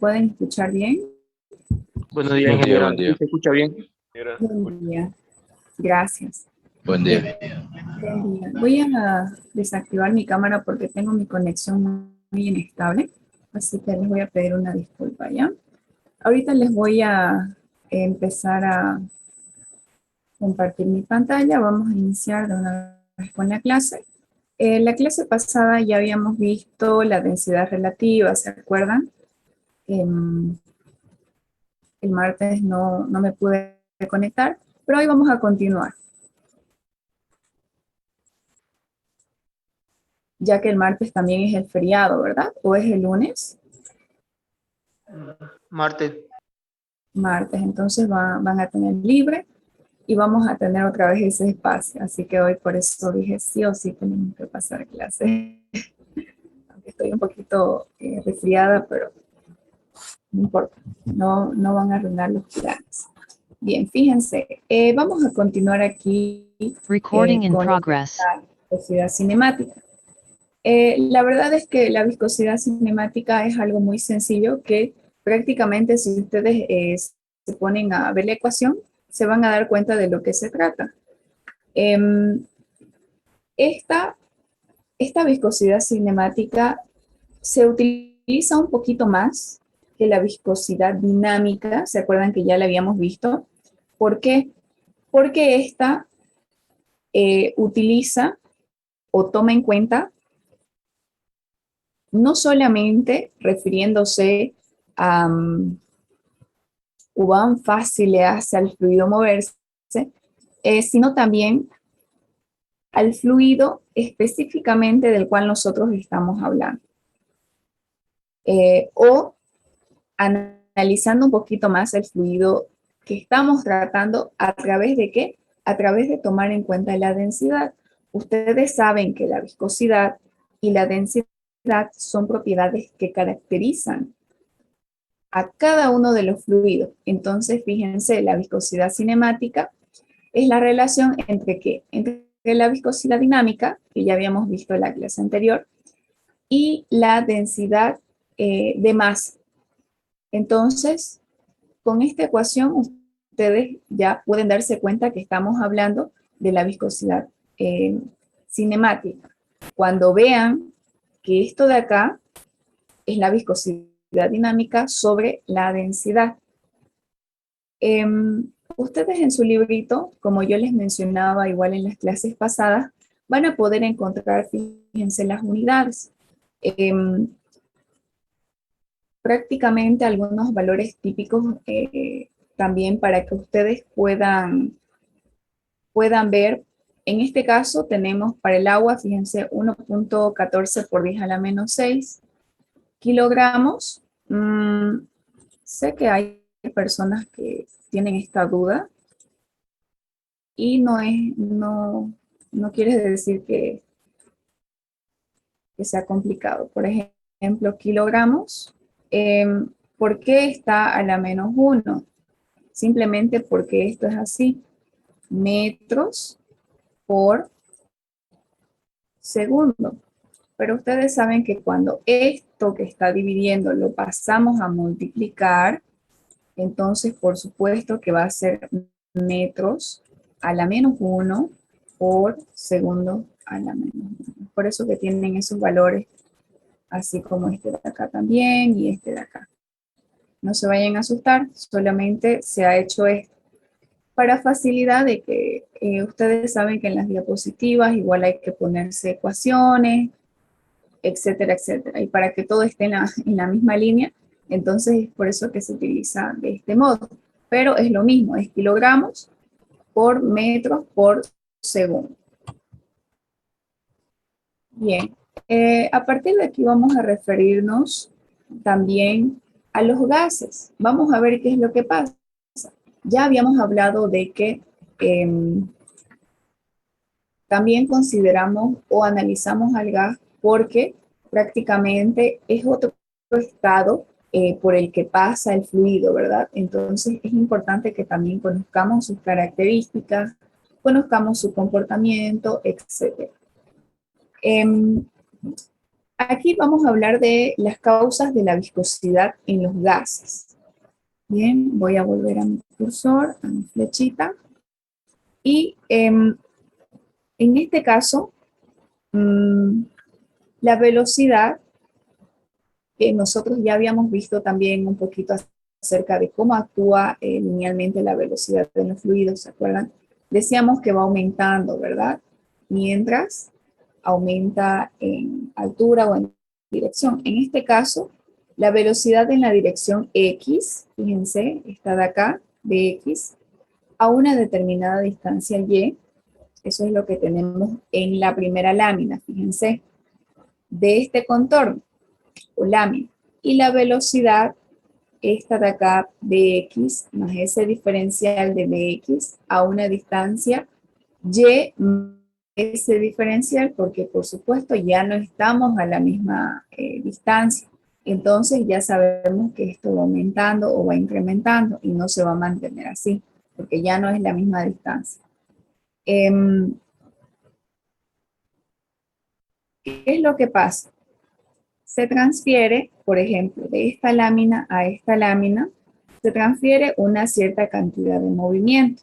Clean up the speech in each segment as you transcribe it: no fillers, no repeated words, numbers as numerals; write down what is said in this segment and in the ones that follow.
pueden escuchar bien? Buenos días, Buen día, ingeniera. buen día. ¿Sí se escucha bien? Buen día. Gracias. Buen día. Buen día. Voy a desactivar mi cámara porque tengo mi conexión muy inestable, así que les voy a pedir una disculpa, ¿ya? Ahorita les voy a empezar a compartir mi pantalla. Vamos a iniciar de una vez con la clase. En la clase pasada ya habíamos visto la densidad relativa, ¿se acuerdan? El martes no me pude conectar, pero hoy vamos a continuar, ya que el martes también es el feriado, ¿verdad? ¿O es el lunes? Marte. Martes, entonces van a tener libre y vamos a tener otra vez ese espacio. Así que hoy por eso dije sí o sí tenemos que pasar clase. Aunque estoy un poquito resfriada, pero no importa, no van a arruinar los planes. Bien, fíjense, vamos a continuar aquí Recording in con progress. la viscosidad cinemática. La verdad es que la viscosidad cinemática es algo muy sencillo que prácticamente si ustedes se ponen a ver la ecuación, se van a dar cuenta de lo que se trata. Esta viscosidad cinemática se utiliza un poquito más que la viscosidad dinámica, ¿se acuerdan que ya la habíamos visto? ¿Por qué? Porque esta utiliza o toma en cuenta no solamente refiriéndose a cuán fácil le hace al fluido moverse, sino también al fluido específicamente del cual nosotros estamos hablando. O analizando un poquito más el fluido que estamos tratando, ¿a través de qué? A través de tomar en cuenta la densidad. Ustedes saben que la viscosidad y la densidad son propiedades que caracterizan a cada uno de los fluidos. Entonces, fíjense, la viscosidad cinemática es la relación entre ¿qué? Entre la viscosidad dinámica, que ya habíamos visto en la clase anterior, y la densidad de masa. Entonces, con esta ecuación, ustedes ya pueden darse cuenta que estamos hablando de la viscosidad cinemática. Cuando vean que esto de acá es la viscosidad dinámica sobre la densidad. Ustedes en su librito, como yo les mencionaba igual en las clases pasadas, van a poder encontrar, fíjense, las unidades. Prácticamente algunos valores típicos también para que ustedes puedan ver. En este caso tenemos para el agua, fíjense, 1.14 por 10 a la menos 6 kilogramos. Sé que hay personas que tienen esta duda y no quiere decir que sea complicado. Por ejemplo, kilogramos, ¿por qué está a la menos 1? Simplemente porque esto es así, metros por segundo. Pero ustedes saben que cuando esto que está dividiendo lo pasamos a multiplicar, entonces por supuesto que va a ser metros a la menos 1 por segundo a la menos 1. Por eso que tienen esos valores, así como este de acá también y este de acá. No se vayan a asustar, solamente se ha hecho esto para facilidad de que ustedes saben que en las diapositivas igual hay que ponerse ecuaciones, etcétera, etcétera. Y para que todo esté en la misma línea, entonces es por eso que se utiliza de este modo. Pero es lo mismo, es kilogramos por metros por segundo. Bien, a partir de aquí vamos a referirnos también a los gases. Vamos a ver qué es lo que pasa. Ya habíamos hablado de que también consideramos o analizamos al gas porque prácticamente es otro estado por el que pasa el fluido, ¿verdad? Entonces es importante que también conozcamos sus características, conozcamos su comportamiento, etc. Aquí vamos a hablar de las causas de la viscosidad en los gases. Bien, voy a volver a mi cursor, a mi flechita. Y en este caso, la velocidad, que nosotros ya habíamos visto también un poquito acerca de cómo actúa linealmente la velocidad de los fluidos, ¿se acuerdan? Decíamos que va aumentando, ¿verdad? Mientras aumenta en altura o en dirección. En este caso, la velocidad en la dirección X, fíjense, está de acá, de X, a una determinada distancia Y. Eso es lo que tenemos en la primera lámina, fíjense, de este contorno o lámina. Y la velocidad, esta de acá, Bx, más ese diferencial de Bx a una distancia Y más ese diferencial, porque por supuesto ya no estamos a la misma distancia. Entonces ya sabemos que esto va aumentando o va incrementando y no se va a mantener así, porque ya no es la misma distancia. ¿Qué es lo que pasa? Se transfiere, por ejemplo, de esta lámina a esta lámina, se transfiere una cierta cantidad de movimiento.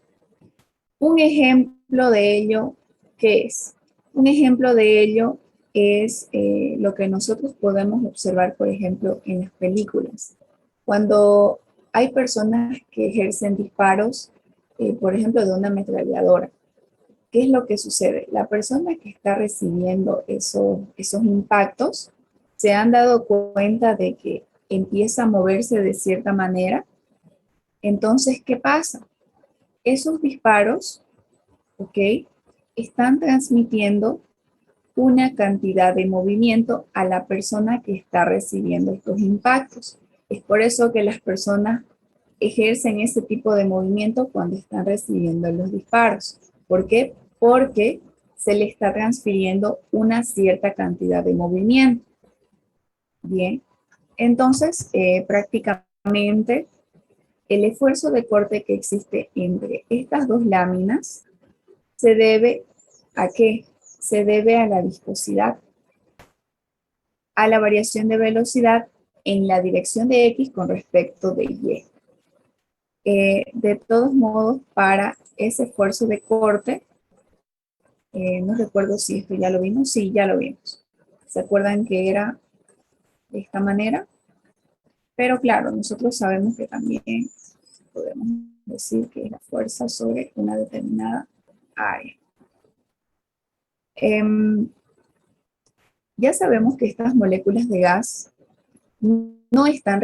Un ejemplo de ello, ¿qué es? Un ejemplo de ello es lo que nosotros podemos observar, por ejemplo, en las películas. Cuando hay personas que ejercen disparos, por ejemplo, de una ametralladora, ¿qué es lo que sucede? La persona que está recibiendo esos impactos se han dado cuenta de que empieza a moverse de cierta manera. Entonces, ¿qué pasa? Esos disparos, ¿ok? Están transmitiendo una cantidad de movimiento a la persona que está recibiendo estos impactos. Es por eso que las personas ejercen ese tipo de movimiento cuando están recibiendo los disparos. ¿Por qué? Porque se le está transfiriendo una cierta cantidad de movimiento. Bien, entonces prácticamente el esfuerzo de corte que existe entre estas dos láminas se debe ¿a qué? Se debe a la viscosidad, a la variación de velocidad en la dirección de X con respecto de Y. De todos modos, para ese esfuerzo de corte, no recuerdo si esto ya lo vimos, sí, ya lo vimos. ¿Se acuerdan que era de esta manera? Pero claro, nosotros sabemos que también podemos decir que es la fuerza sobre una determinada área. Ya sabemos que estas moléculas de gas no están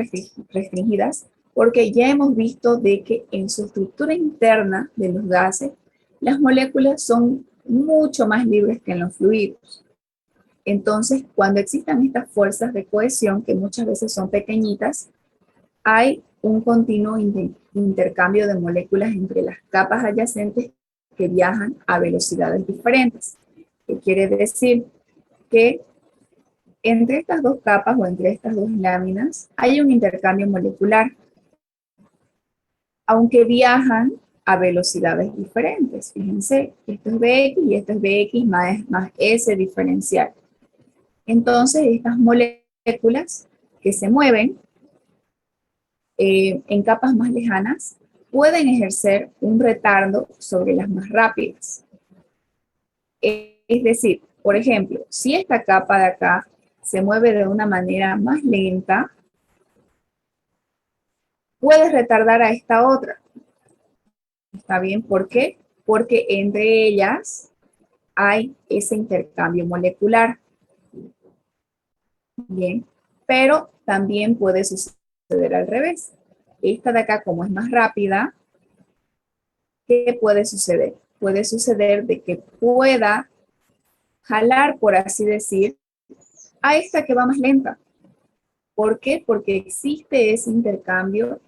restringidas porque ya hemos visto de que en su estructura interna de los gases, las moléculas son mucho más libres que en los fluidos. Entonces, cuando existan estas fuerzas de cohesión, que muchas veces son pequeñitas, hay un continuo intercambio de moléculas entre las capas adyacentes que viajan a velocidades diferentes. ¿Qué quiere decir? Que entre estas dos capas o entre estas dos láminas hay un intercambio molecular, aunque viajan a velocidades diferentes. Fíjense, esto es Bx y esto es Bx más S diferencial. Entonces, estas moléculas que se mueven en capas más lejanas pueden ejercer un retardo sobre las más rápidas. Es decir, por ejemplo, si esta capa de acá se mueve de una manera más lenta, puedes retardar a esta otra. ¿Está bien? ¿Por qué? Porque entre ellas hay ese intercambio molecular. Bien, pero también puede suceder al revés. Esta de acá, como es más rápida, ¿qué puede suceder? Puede suceder de que pueda jalar, por así decir, a esta que va más lenta. ¿Por qué? Porque existe ese intercambio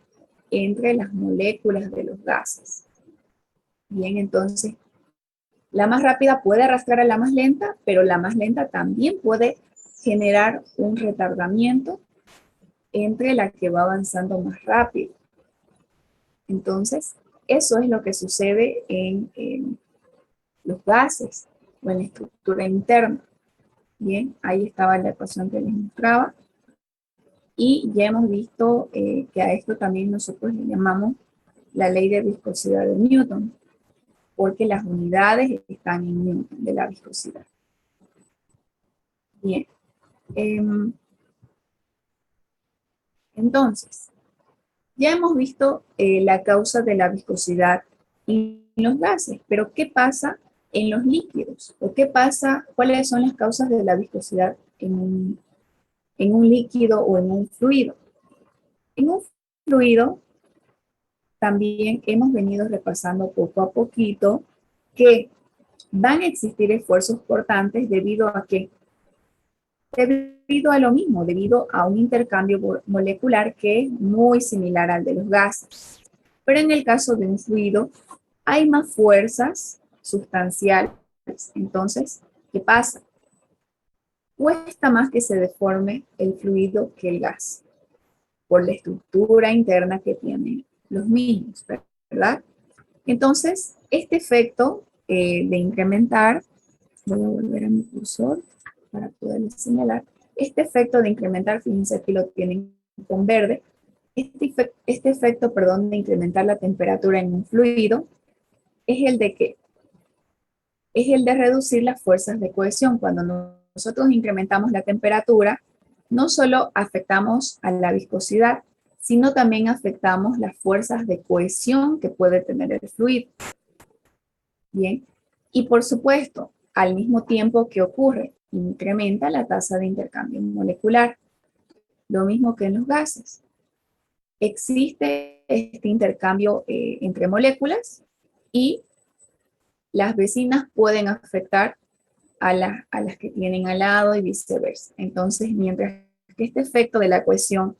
entre las moléculas de los gases. Bien, entonces, la más rápida puede arrastrar a la más lenta, pero la más lenta también puede generar un retardamiento entre la que va avanzando más rápido. Entonces, eso es lo que sucede en los gases o en la estructura interna. Bien, ahí estaba la ecuación que les mostraba. Y ya hemos visto que a esto también nosotros le llamamos la ley de viscosidad de Newton, porque las unidades están en Newton de la viscosidad. Bien. Entonces, ya hemos visto la causa de la viscosidad en los gases, pero ¿qué pasa en los líquidos? ¿O qué pasa, cuáles son las causas de la viscosidad en un líquido o en un fluido? En un fluido también hemos venido repasando poco a poquito que van a existir esfuerzos cortantes debido a que debido a lo mismo, debido a un intercambio molecular que es muy similar al de los gases. Pero en el caso de un fluido, hay más fuerzas sustanciales. Entonces, ¿qué pasa? Cuesta más que se deforme el fluido que el gas, por la estructura interna que tienen los mismos, ¿verdad? Entonces, este efecto de incrementar, voy a volver a mi cursor para poderles señalar, este efecto de incrementar, fíjense que lo tienen con verde, este efecto, perdón, de incrementar la temperatura en un fluido, es el de que es el de reducir las fuerzas de cohesión. Cuando nosotros incrementamos la temperatura, no solo afectamos a la viscosidad, sino también afectamos las fuerzas de cohesión que puede tener el fluido. Bien, y por supuesto, al mismo tiempo que ocurre, incrementa la tasa de intercambio molecular, lo mismo que en los gases. Existe este intercambio entre moléculas y las vecinas pueden afectar a las que tienen al lado y viceversa. Entonces, mientras que este efecto de la cohesión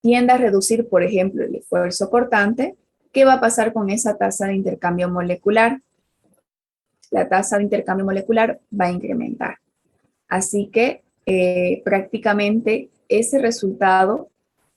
tiende a reducir, por ejemplo, el esfuerzo cortante, ¿qué va a pasar con esa tasa de intercambio molecular? La tasa de intercambio molecular va a incrementar. Así que prácticamente ese resultado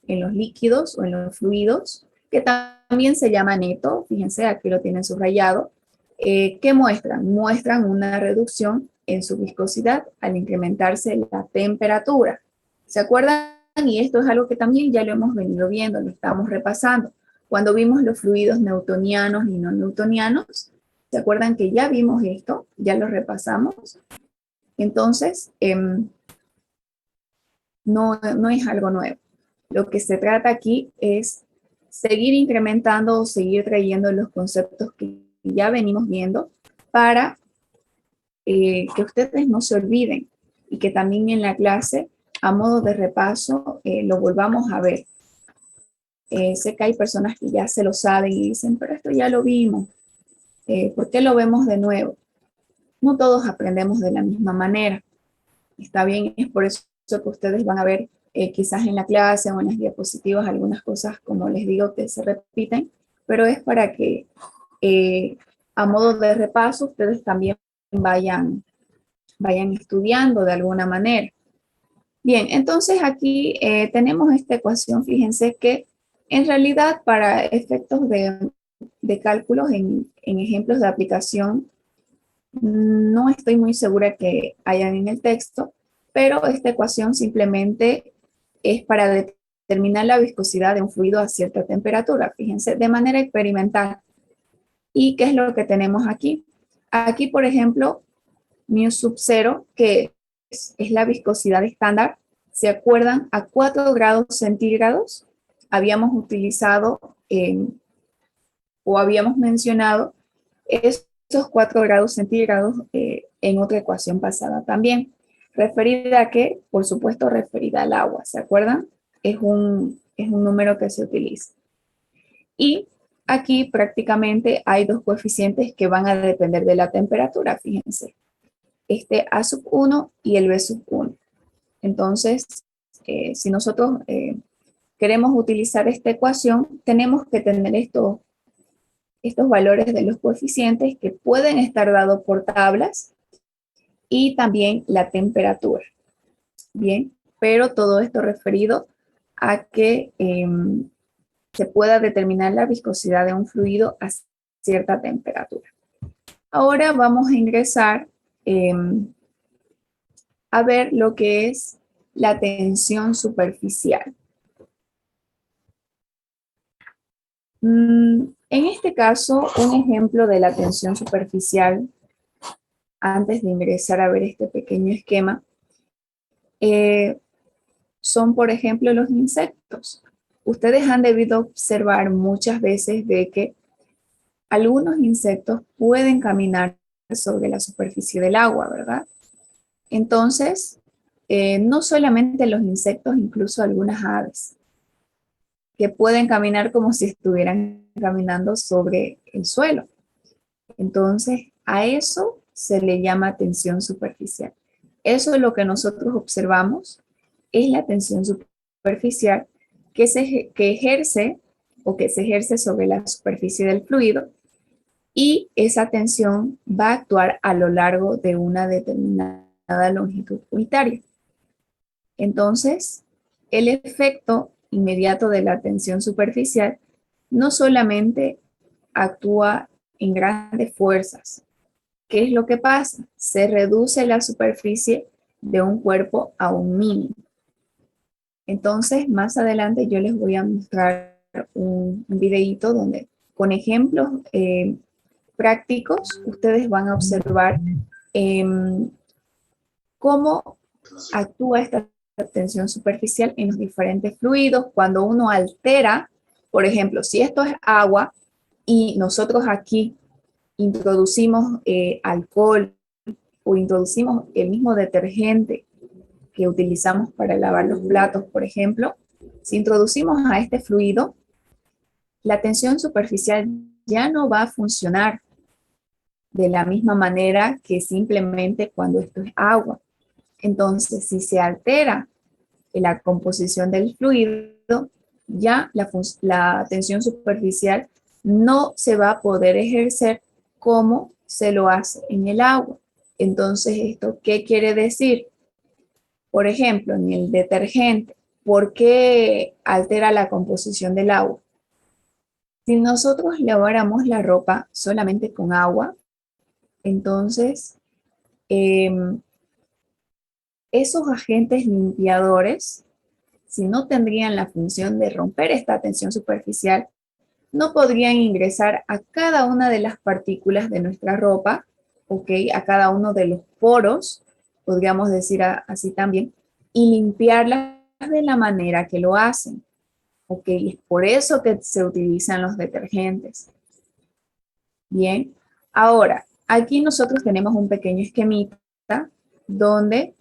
en los líquidos o en los fluidos, que también se llama neto, fíjense, aquí lo tienen subrayado, ¿qué muestran? Muestran una reducción en su viscosidad al incrementarse la temperatura. ¿Se acuerdan? Y esto es algo que también ya lo hemos venido viendo, lo estamos repasando. Cuando vimos los fluidos newtonianos y no newtonianos, ¿se acuerdan que ya vimos esto? Ya lo repasamos. Entonces, no es algo nuevo. Lo que se trata aquí es seguir incrementando o seguir trayendo los conceptos que ya venimos viendo para que ustedes no se olviden y que también en la clase, a modo de repaso, lo volvamos a ver. Sé que hay personas que ya se lo saben y dicen, pero esto ya lo vimos, ¿por qué lo vemos de nuevo? No todos aprendemos de la misma manera. Está bien, es por eso que ustedes van a ver quizás en la clase o en las diapositivas algunas cosas, como les digo, que se repiten, pero es para que a modo de repaso ustedes también vayan estudiando de alguna manera. Bien, entonces aquí tenemos esta ecuación, fíjense que en realidad para efectos de cálculos en ejemplos de aplicación, no estoy muy segura que hayan en el texto, pero esta ecuación simplemente es para determinar la viscosidad de un fluido a cierta temperatura, fíjense, de manera experimental. ¿Y qué es lo que tenemos aquí? Aquí, por ejemplo, mu sub 0, que es la viscosidad estándar, ¿se acuerdan? A 4 grados centígrados habíamos utilizado o habíamos mencionado esos 4 grados centígrados en otra ecuación pasada también. ¿Referida a qué? Por supuesto, referida al agua, ¿se acuerdan? Es un número que se utiliza. Y aquí prácticamente hay dos coeficientes que van a depender de la temperatura, fíjense. Este A sub 1 y el B sub 1. Entonces, si nosotros queremos utilizar esta ecuación, tenemos que tener estos valores de los coeficientes que pueden estar dados por tablas y también la temperatura. Bien, pero todo esto referido a que se pueda determinar la viscosidad de un fluido a cierta temperatura. Ahora vamos a ingresar a ver lo que es la tensión superficial. En este caso, un ejemplo de la tensión superficial, antes de ingresar a ver este pequeño esquema, son, por ejemplo, los insectos. Ustedes han debido observar muchas veces de que algunos insectos pueden caminar sobre la superficie del agua, ¿verdad? Entonces, no solamente los insectos, incluso algunas aves, que pueden caminar como si estuvieran caminando sobre el suelo. Entonces, a eso se le llama tensión superficial. Eso es lo que nosotros observamos, es la tensión superficial que ejerce o que se ejerce sobre la superficie del fluido, y esa tensión va a actuar a lo largo de una determinada longitud unitaria. Entonces, el efecto inmediato de la tensión superficial no solamente actúa en grandes fuerzas. ¿Qué es lo que pasa? Se reduce la superficie de un cuerpo a un mínimo. Entonces, más adelante yo les voy a mostrar un videíto donde, con ejemplos prácticos, ustedes van a observar cómo actúa esta tensión superficial en los diferentes fluidos cuando uno altera, por ejemplo, si esto es agua y nosotros aquí introducimos alcohol o introducimos el mismo detergente que utilizamos para lavar los platos, por ejemplo, si introducimos a este fluido, la tensión superficial ya no va a funcionar de la misma manera que simplemente cuando esto es agua. Entonces, si se altera la composición del fluido, ya la tensión superficial no se va a poder ejercer como se lo hace en el agua. Entonces, ¿esto qué quiere decir? Por ejemplo, en el detergente, ¿por qué altera la composición del agua? Si nosotros laváramos la ropa solamente con agua, entonces esos agentes limpiadores, si no tendrían la función de romper esta tensión superficial, no podrían ingresar a cada una de las partículas de nuestra ropa, ¿ok? A cada uno de los poros, podríamos decir así también, y limpiarlas de la manera que lo hacen, ¿ok? Es por eso que se utilizan los detergentes. Bien, ahora, aquí nosotros tenemos un pequeño esquemita donde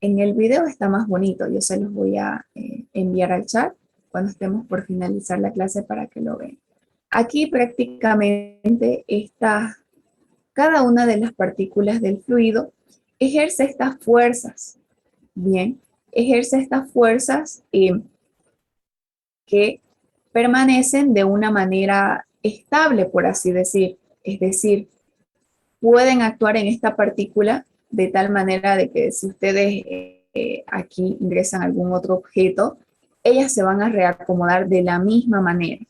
en el video está más bonito. Yo se los voy a enviar al chat cuando estemos por finalizar la clase para que lo vean. Aquí prácticamente está cada una de las partículas del fluido ejerce estas fuerzas. Bien, ejerce estas fuerzas que permanecen de una manera estable, por así decir. Es decir, pueden actuar en esta partícula de tal manera de que si ustedes aquí ingresan algún otro objeto, ellas se van a reacomodar de la misma manera.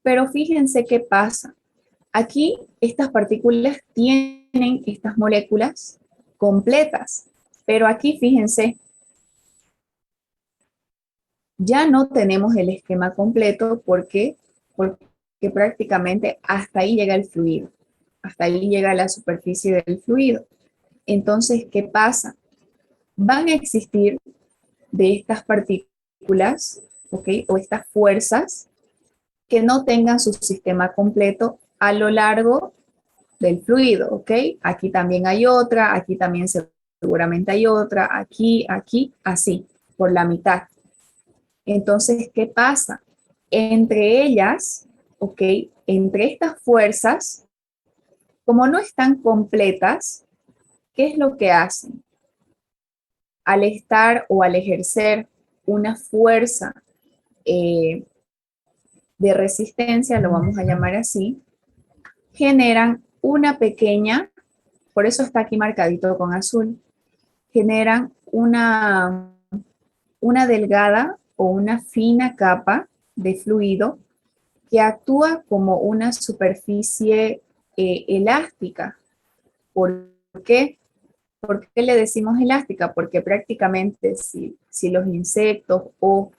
Pero fíjense qué pasa. Aquí estas partículas tienen estas moléculas completas, pero aquí fíjense, ya no tenemos el esquema completo porque prácticamente hasta ahí llega el fluido, hasta ahí llega la superficie del fluido. Entonces, ¿qué pasa? Van a existir de estas partículas, ¿ok? O estas fuerzas que no tengan su sistema completo a lo largo del fluido, ¿ok? Aquí también hay otra, aquí también seguramente hay otra, aquí, aquí, así, por la mitad. Entonces, ¿qué pasa? Entre ellas, ¿ok? Entre estas fuerzas, como no están completas, ¿qué es lo que hacen? Al estar o al ejercer una fuerza de resistencia, lo vamos a llamar así, generan una pequeña, por eso está aquí marcadito con azul, generan una delgada o una fina capa de fluido que actúa como una superficie elástica. ¿Por qué? ¿Por qué le decimos elástica? Porque prácticamente si los insectos o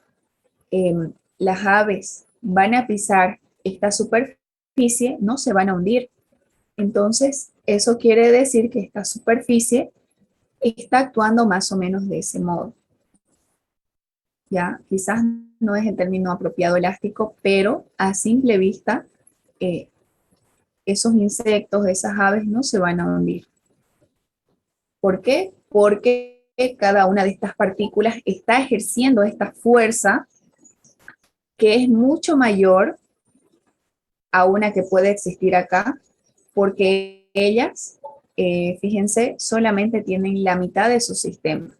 las aves van a pisar esta superficie, no se van a hundir. Entonces, eso quiere decir que esta superficie está actuando más o menos de ese modo. Ya, quizás no es el término apropiado elástico, pero a simple vista, esos insectos, esas aves no se van a hundir. ¿Por qué? Porque cada una de estas partículas está ejerciendo esta fuerza que es mucho mayor a una que puede existir acá, porque ellas, fíjense, solamente tienen la mitad de su sistema,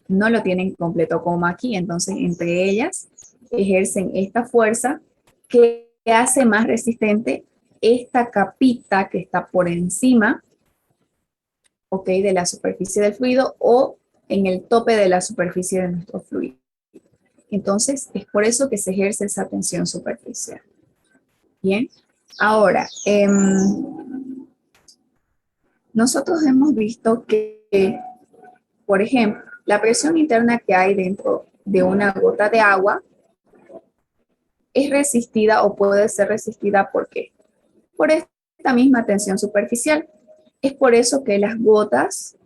no lo tienen completo como aquí, entonces entre ellas ejercen esta fuerza que hace más resistente esta capita que está por encima, ¿ok?, de la superficie del fluido o en el tope de la superficie de nuestro fluido. Entonces, es por eso que se ejerce esa tensión superficial. Bien, ahora, nosotros hemos visto que, por ejemplo, la presión interna que hay dentro de una gota de agua es resistida o puede ser resistida, ¿por qué? Por esta misma tensión superficial. Es por eso que las gotas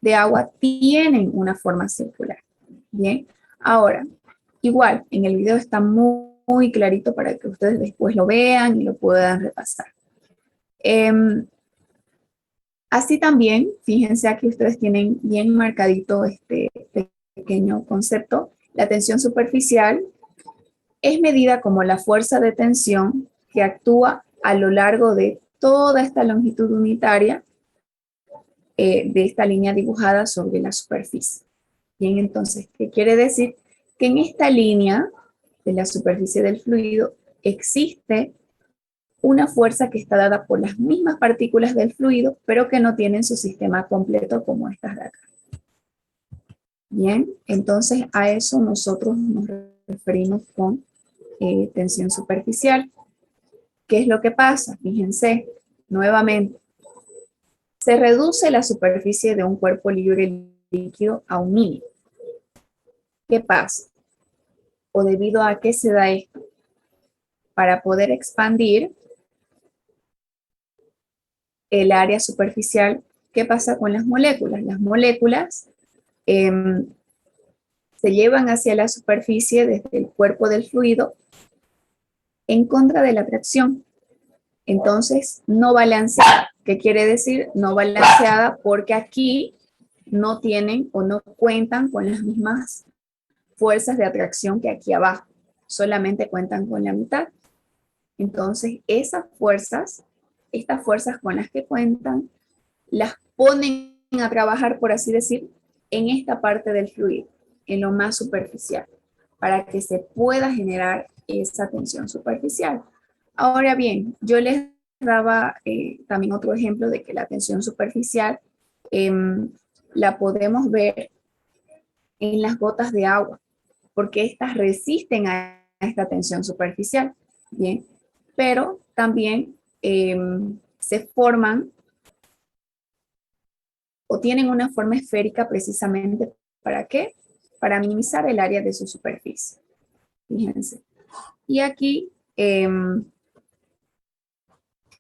de agua tienen una forma circular. Bien, ahora, igual, en el video está muy clarito para que ustedes después lo vean y lo puedan repasar. Así también, fíjense aquí ustedes tienen bien marcadito este pequeño concepto. La tensión superficial es medida como la fuerza de tensión que actúa a lo largo de toda esta longitud unitaria de esta línea dibujada sobre la superficie. Bien, entonces, ¿qué quiere decir? Que en esta línea de la superficie del fluido existe una fuerza que está dada por las mismas partículas del fluido, pero que no tienen su sistema completo como estas de acá. Bien, entonces a eso nosotros nos referimos con tensión superficial. ¿Qué es lo que pasa? Fíjense, nuevamente, se reduce la superficie de un cuerpo libre líquido a un mínimo. ¿Qué pasa? ¿O debido a qué se da esto? Para poder expandir el área superficial, ¿qué pasa con las moléculas? Las moléculas se llevan hacia la superficie desde el cuerpo del fluido en contra de la atracción. Entonces, no balanceada. ¿Qué quiere decir? No balanceada porque aquí no tienen o no cuentan con las mismas fuerzas de atracción que aquí abajo. Solamente cuentan con la mitad. Entonces, esas fuerzas, estas fuerzas con las que cuentan, las ponen a trabajar, por así decir, en esta parte del fluido, en lo más superficial, para que se pueda generar esa tensión superficial. Ahora bien, yo les daba también otro ejemplo de que la tensión superficial la podemos ver en las gotas de agua, porque estas resisten a esta tensión superficial, ¿bien? Pero también se forman o tienen una forma esférica precisamente ¿para qué? Para minimizar el área de su superficie. Fíjense. Y aquí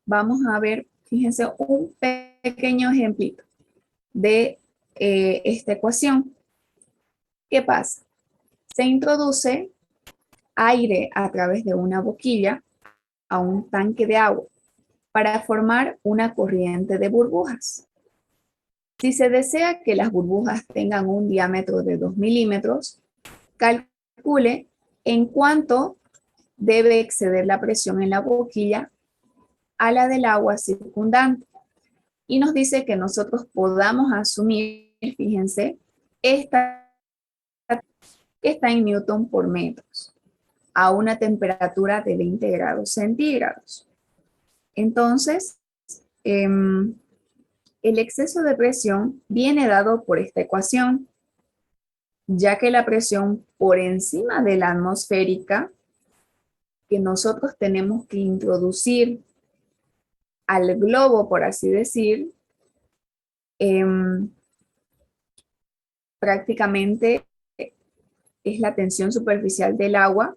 vamos a ver, fíjense, un pequeño ejemplito de esta ecuación. ¿Qué pasa? Se introduce aire a través de una boquilla a un tanque de agua para formar una corriente de burbujas. Si se desea que las burbujas tengan un diámetro de 2 milímetros, calcule en cuánto debe exceder la presión en la boquilla a la del agua circundante. Y nos dice que nosotros podamos asumir, fíjense, esta que está en Newton por metros, a una temperatura de 20 grados centígrados. Entonces, el exceso de presión viene dado por esta ecuación, ya que la presión por encima de la atmosférica que nosotros tenemos que introducir al globo, por así decir, em, prácticamente es la tensión superficial del agua.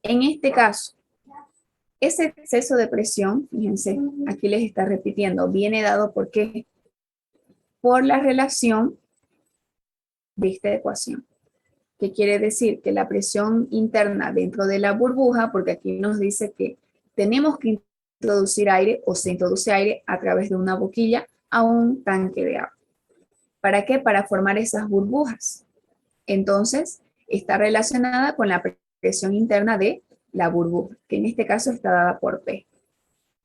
En este caso, ese exceso de presión, fíjense, aquí les está repitiendo, viene dado ¿por qué? Por la relación de esta ecuación. ¿Qué quiere decir? Que la presión interna dentro de la burbuja, porque aquí nos dice que tenemos que introducir aire o se introduce aire a través de una boquilla a un tanque de agua. ¿Para qué? Para formar esas burbujas. Entonces, está relacionada con la presión interna de la burbuja, que en este caso está dada por P.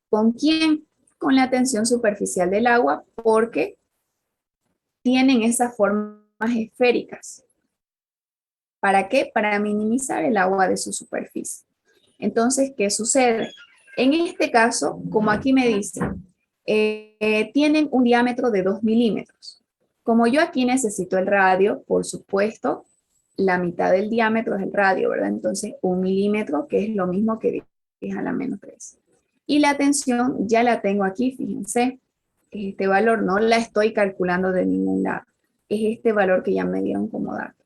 ¿Con quién? Con la tensión superficial del agua, porque tienen esas formas esféricas. ¿Para qué? Para minimizar el agua de su superficie. Entonces, ¿qué sucede? En este caso, como aquí me dice, tienen un diámetro de 2 milímetros. Como yo aquí necesito el radio, por supuesto, la mitad del diámetro es el radio, ¿verdad? Entonces, 1 milímetro, que es lo mismo que 10 a la menos 3. Y la tensión ya la tengo aquí, fíjense. Este valor no la estoy calculando de ningún lado. Es este valor que ya me dieron como dato.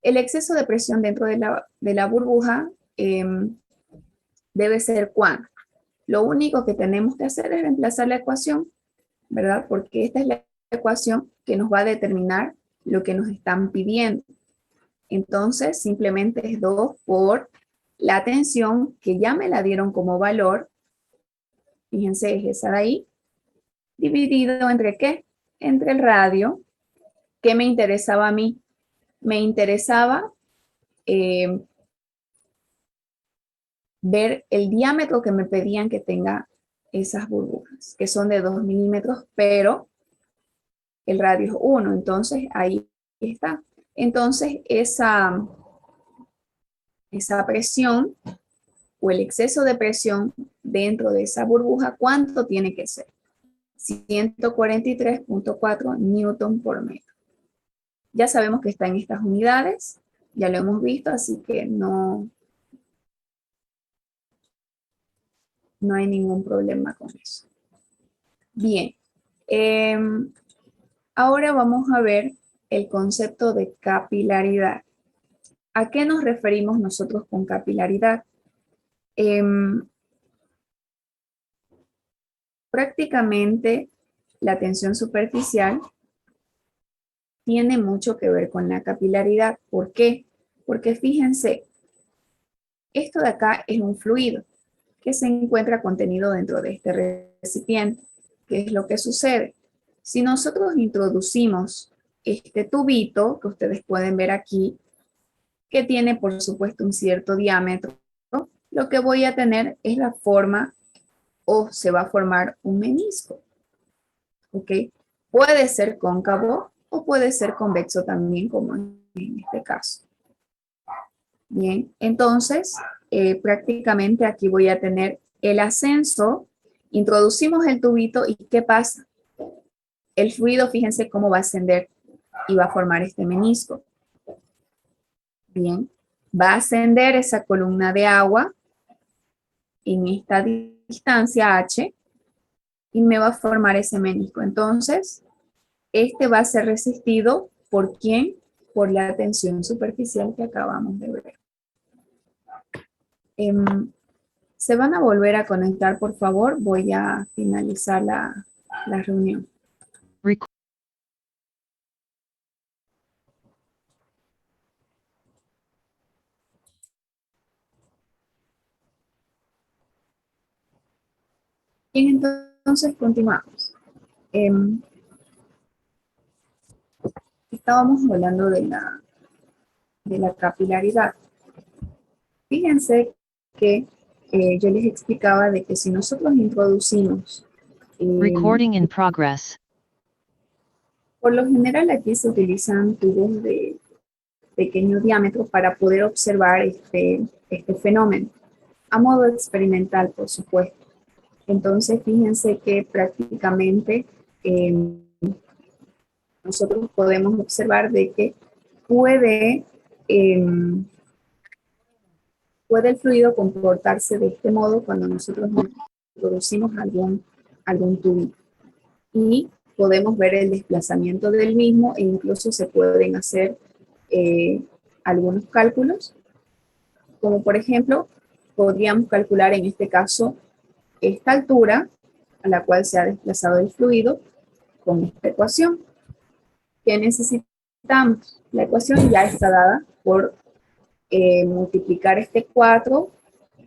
El exceso de presión dentro de la burbuja debe ser cuánto. Lo único que tenemos que hacer es reemplazar la ecuación, ¿verdad? Porque esta es la ecuación que nos va a determinar lo que nos están pidiendo. Entonces, simplemente es 2 por la tensión, que ya me la dieron como valor, fíjense, es esa de ahí, dividido entre ¿qué? Entre el radio, que me interesaba a mí. Me interesaba ver el diámetro que me pedían que tenga esas burbujas, que son de 2 milímetros, pero el radio es 1, entonces ahí está. Entonces esa presión o el exceso de presión dentro de esa burbuja, ¿cuánto tiene que ser? 143.4 newton por metro. Ya sabemos que está en estas unidades, ya lo hemos visto, así que no hay ningún problema con eso. Bien, ahora vamos a ver el concepto de capilaridad. ¿A qué nos referimos nosotros con capilaridad? Prácticamente la tensión superficial tiene mucho que ver con la capilaridad. ¿Por qué? Porque fíjense, esto de acá es un fluido que se encuentra contenido dentro de este recipiente. ¿Qué es lo que sucede? Si nosotros introducimos este tubito que ustedes pueden ver aquí, que tiene por supuesto un cierto diámetro, lo que voy a tener es la forma o se va a formar un menisco. ¿Ok? Puede ser cóncavo o puede ser convexo también, como en este caso. Bien, entonces prácticamente aquí voy a tener el ascenso, introducimos el tubito y ¿qué pasa? El fluido, fíjense cómo va a ascender y va a formar este menisco. Bien, va a ascender esa columna de agua en esta distancia h y me va a formar ese menisco. Entonces, este va a ser resistido ¿por quién? Por la tensión superficial que acabamos de ver. Se van a volver a conectar, por favor. Voy a finalizar la reunión. Bien, entonces continuamos. Estábamos hablando de la capilaridad. Fíjense que yo les explicaba de que si nosotros introducimos Recording in progress. por lo general aquí se utilizan tubos de pequeño diámetro para poder observar este fenómeno, a modo experimental, por supuesto. Entonces, fíjense que prácticamente nosotros podemos observar de que puede el fluido comportarse de este modo cuando nosotros introducimos algún tubito. Y podemos ver el desplazamiento del mismo e incluso se pueden hacer algunos cálculos, como por ejemplo, podríamos calcular en este caso esta altura a la cual se ha desplazado el fluido con esta ecuación. ¿Qué necesitamos? La ecuación ya está dada por multiplicar este 4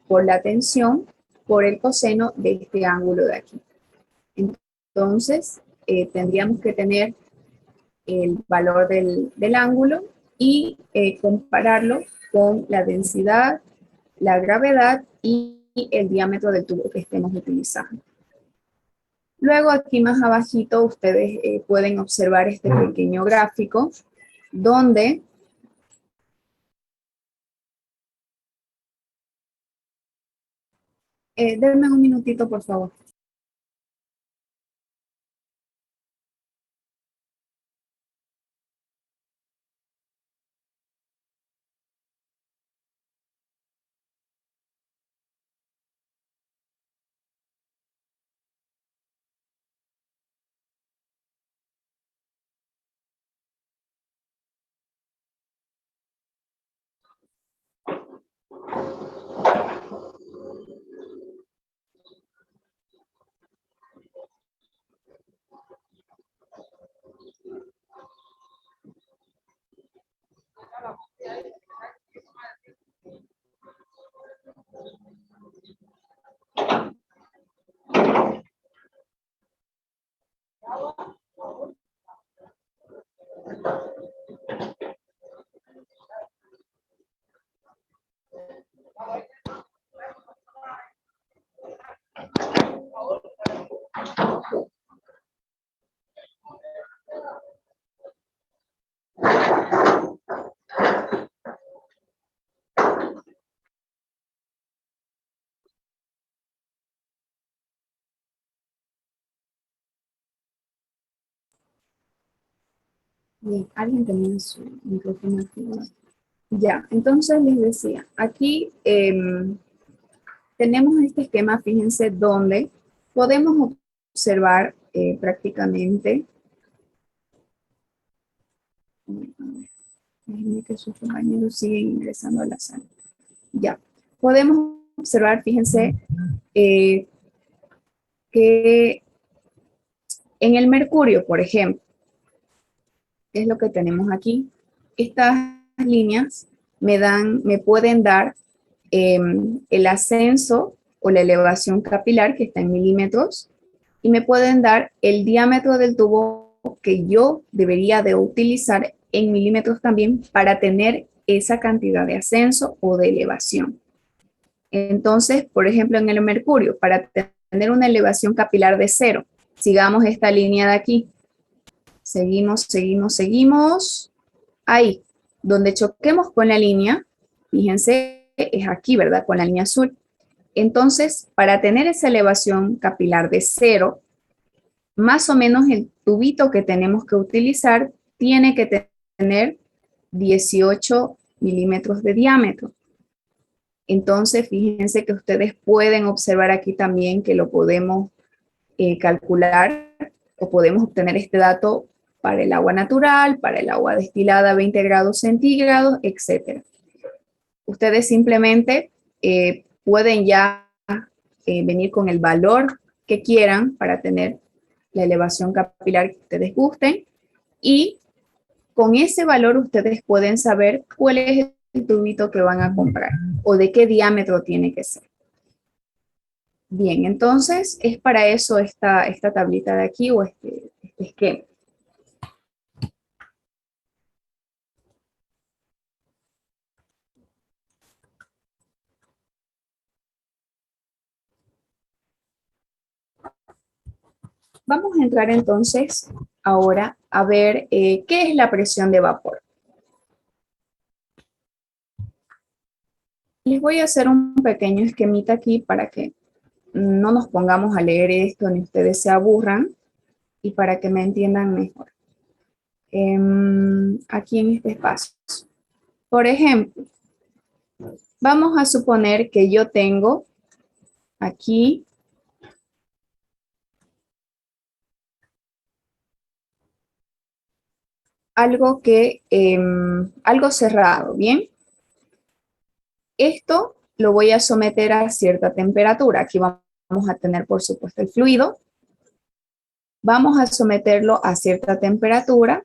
por la tensión por el coseno de este ángulo de aquí. Entonces, tendríamos que tener el valor del ángulo y compararlo con la densidad, la gravedad y el diámetro del tubo que estemos utilizando. Luego aquí más abajito ustedes pueden observar este pequeño gráfico donde denme un minutito por favor. Bien, alguien tenía su micrófono activado. Ya, entonces les decía, aquí tenemos este esquema, fíjense, donde podemos observar prácticamente, déjenme que sus compañeros siguen ingresando a la sala. Ya, podemos observar, fíjense, que en el mercurio, por ejemplo, ¿qué es lo que tenemos aquí? Estas líneas me pueden dar el ascenso o la elevación capilar que está en milímetros y me pueden dar el diámetro del tubo que yo debería de utilizar en milímetros también para tener esa cantidad de ascenso o de elevación. Entonces, por ejemplo, en el mercurio, para tener una elevación capilar de 0, sigamos esta línea de aquí. Seguimos, seguimos, seguimos. Ahí, donde choquemos con la línea, fíjense, es aquí, ¿verdad? Con la línea azul. Entonces, para tener esa elevación capilar de 0, más o menos el tubito que tenemos que utilizar tiene que tener 18 milímetros de diámetro. Entonces, fíjense que ustedes pueden observar aquí también que lo podemos calcular o podemos obtener este dato para el agua natural, para el agua destilada a 20 grados centígrados, etc. Ustedes simplemente pueden ya venir con el valor que quieran para tener la elevación capilar que ustedes gusten y con ese valor ustedes pueden saber cuál es el tubito que van a comprar o de qué diámetro tiene que ser. Bien, entonces es para eso esta tablita de aquí o este esquema. Vamos a entrar entonces ahora a ver qué es la presión de vapor. Les voy a hacer un pequeño esquemita aquí para que no nos pongamos a leer esto ni ustedes se aburran y para que me entiendan mejor. Aquí en este espacio. Por ejemplo, vamos a suponer que yo tengo aquí algo algo cerrado, ¿bien? Esto lo voy a someter a cierta temperatura. Aquí vamos a tener, por supuesto, el fluido. Vamos a someterlo a cierta temperatura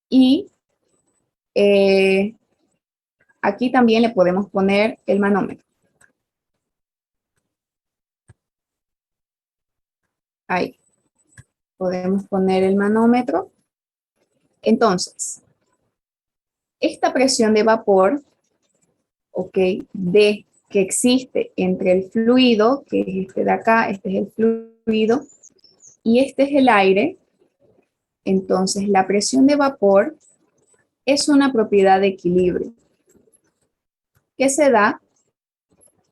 y aquí también le podemos poner el manómetro. Ahí. Podemos poner el manómetro. Entonces, esta presión de vapor, ok, que existe entre el fluido, que es este de acá, este es el fluido, y este es el aire. Entonces, la presión de vapor es una propiedad de equilibrio que se da,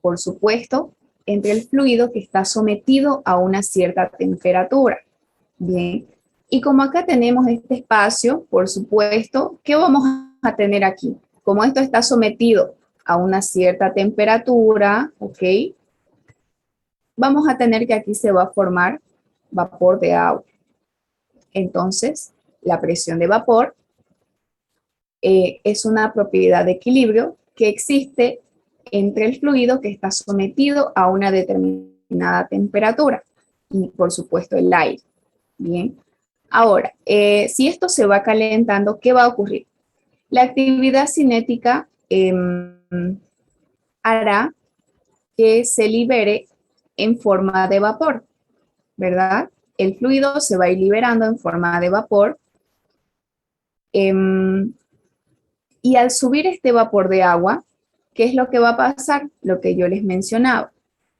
por supuesto, entre el fluido que está sometido a una cierta temperatura. Bien, y como acá tenemos este espacio, por supuesto, ¿qué vamos a tener aquí? Como esto está sometido a una cierta temperatura, ¿ok? Vamos a tener que aquí se va a formar vapor de agua. Entonces, la presión de vapor es una propiedad de equilibrio que existe entre el fluido que está sometido a una determinada temperatura y, por supuesto, el aire. Bien. Ahora, si esto se va calentando, ¿qué va a ocurrir? La actividad cinética hará que se libere en forma de vapor, ¿verdad? El fluido se va a ir liberando en forma de vapor. Y al subir este vapor de agua, ¿qué es lo que va a pasar? Lo que yo les mencionaba.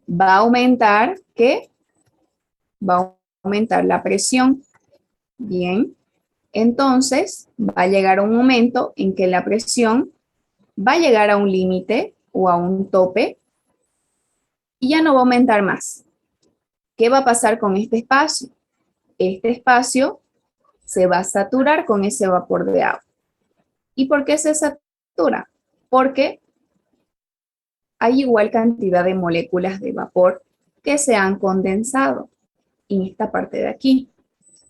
Va a aumentar, ¿qué? Va a aumentar la presión. Bien. Entonces, va a llegar un momento en que la presión va a llegar a un límite o a un tope y ya no va a aumentar más. ¿Qué va a pasar con este espacio? Este espacio se va a saturar con ese vapor de agua. ¿Y por qué se satura? Porque hay igual cantidad de moléculas de vapor que se han condensado en esta parte de aquí,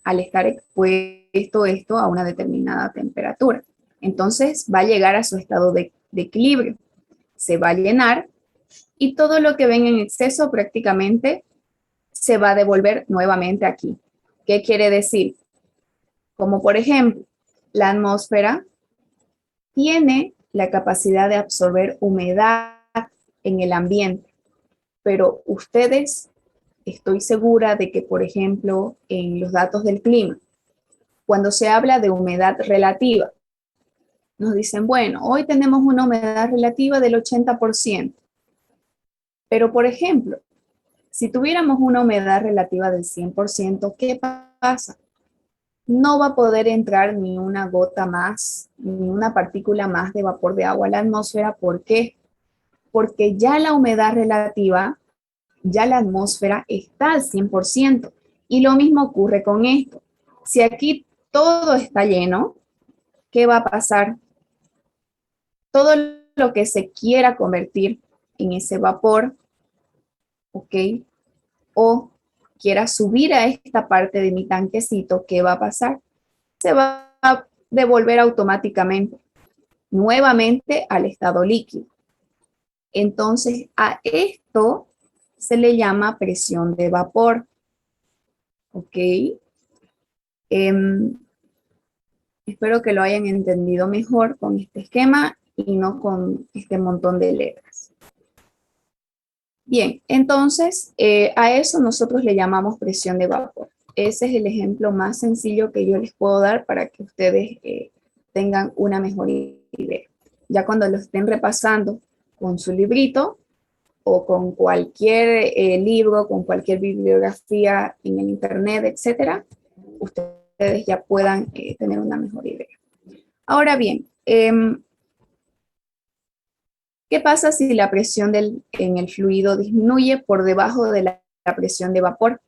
al estar expuesto esto a una determinada temperatura. Entonces va a llegar a su estado de equilibrio, se va a llenar y todo lo que ven en exceso prácticamente se va a devolver nuevamente aquí. ¿Qué quiere decir? Como por ejemplo, la atmósfera tiene la capacidad de absorber humedad en el ambiente, pero ustedes, estoy segura de que, por ejemplo, en los datos del clima, cuando se habla de humedad relativa, nos dicen, bueno, hoy tenemos una humedad relativa del 80%, pero por ejemplo, si tuviéramos una humedad relativa del 100%, ¿qué pasa? No va a poder entrar ni una gota más, ni una partícula más de vapor de agua a la atmósfera. ¿Por qué? Porque ya la humedad relativa, ya la atmósfera está al 100%. Y lo mismo ocurre con esto. Si aquí todo está lleno, ¿qué va a pasar? Todo lo que se quiera convertir en ese vapor, ¿ok? O quiera subir a esta parte de mi tanquecito, ¿qué va a pasar? Se va a devolver automáticamente nuevamente al estado líquido. Entonces, a esto se le llama presión de vapor. ¿Ok? Espero que lo hayan entendido mejor con este esquema y no con este montón de letras. Bien, entonces a eso nosotros le llamamos presión de vapor. Ese es el ejemplo más sencillo que yo les puedo dar para que ustedes tengan una mejor idea. Ya cuando lo estén repasando con su librito o con cualquier libro, con cualquier bibliografía en el internet, etcétera, ustedes ya puedan tener una mejor idea. Ahora bien, ¿qué pasa si la presión en el fluido disminuye por debajo de la presión de vapor?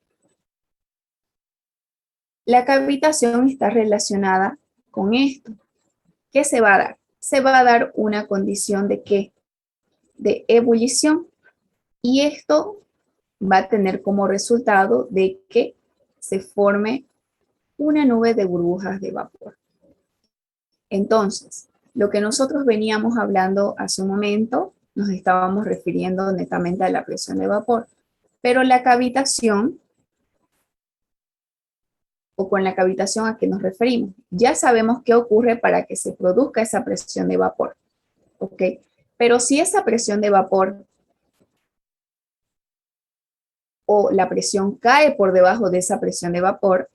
La cavitación está relacionada con esto. ¿Qué se va a dar? Se va a dar una condición de ¿qué? De ebullición. Y esto va a tener como resultado de que se forme una nube de burbujas de vapor. Entonces, lo que nosotros veníamos hablando hace un momento, nos estábamos refiriendo netamente a la presión de vapor, pero la cavitación, o con la cavitación a qué nos referimos, ya sabemos qué ocurre para que se produzca esa presión de vapor, ¿ok? Pero si esa presión de vapor o la presión cae por debajo de esa presión de vapor,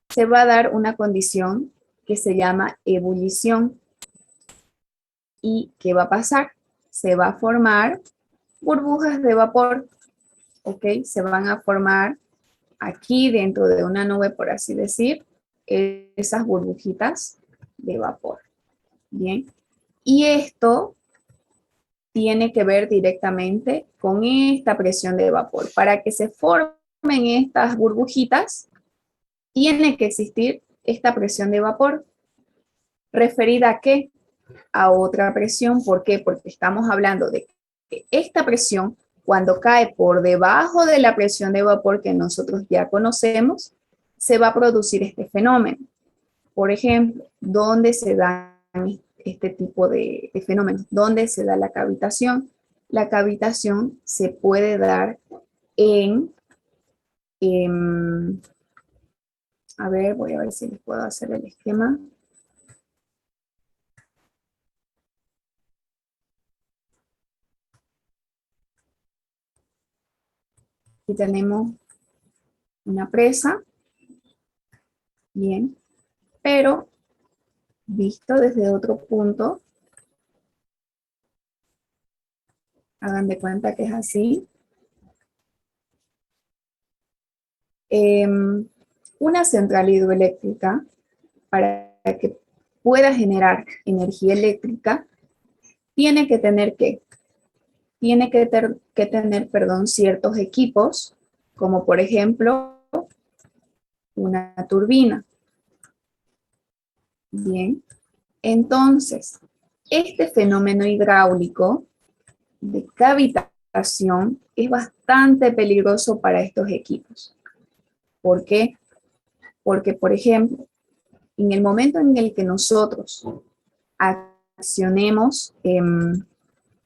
se va a dar una condición que se llama ebullición. ¿Y qué va a pasar? Se va a formar burbujas de vapor, ¿ok? Se van a formar aquí dentro de una nube, por así decir, esas burbujitas de vapor. Bien. Y esto tiene que ver directamente con esta presión de vapor. Para que se formen estas burbujitas, tiene que existir esta presión de vapor. ¿Referida a qué? A otra presión. ¿Por qué? Porque estamos hablando de que esta presión, cuando cae por debajo de la presión de vapor que nosotros ya conocemos, se va a producir este fenómeno. Por ejemplo, ¿dónde se dan este tipo de fenómenos? ¿Dónde se da la cavitación? La cavitación se puede dar a ver, voy a ver si les puedo hacer el esquema. Aquí tenemos una presa, bien, pero visto desde otro punto, hagan de cuenta que es así. Una central hidroeléctrica, para que pueda generar energía eléctrica, tiene que tener ¿qué? Tiene que tener, ciertos equipos, como por ejemplo, una turbina. Bien, entonces, este fenómeno hidráulico de cavitación es bastante peligroso para estos equipos. ¿Por qué? Porque, por ejemplo, en el momento en el que nosotros accionemos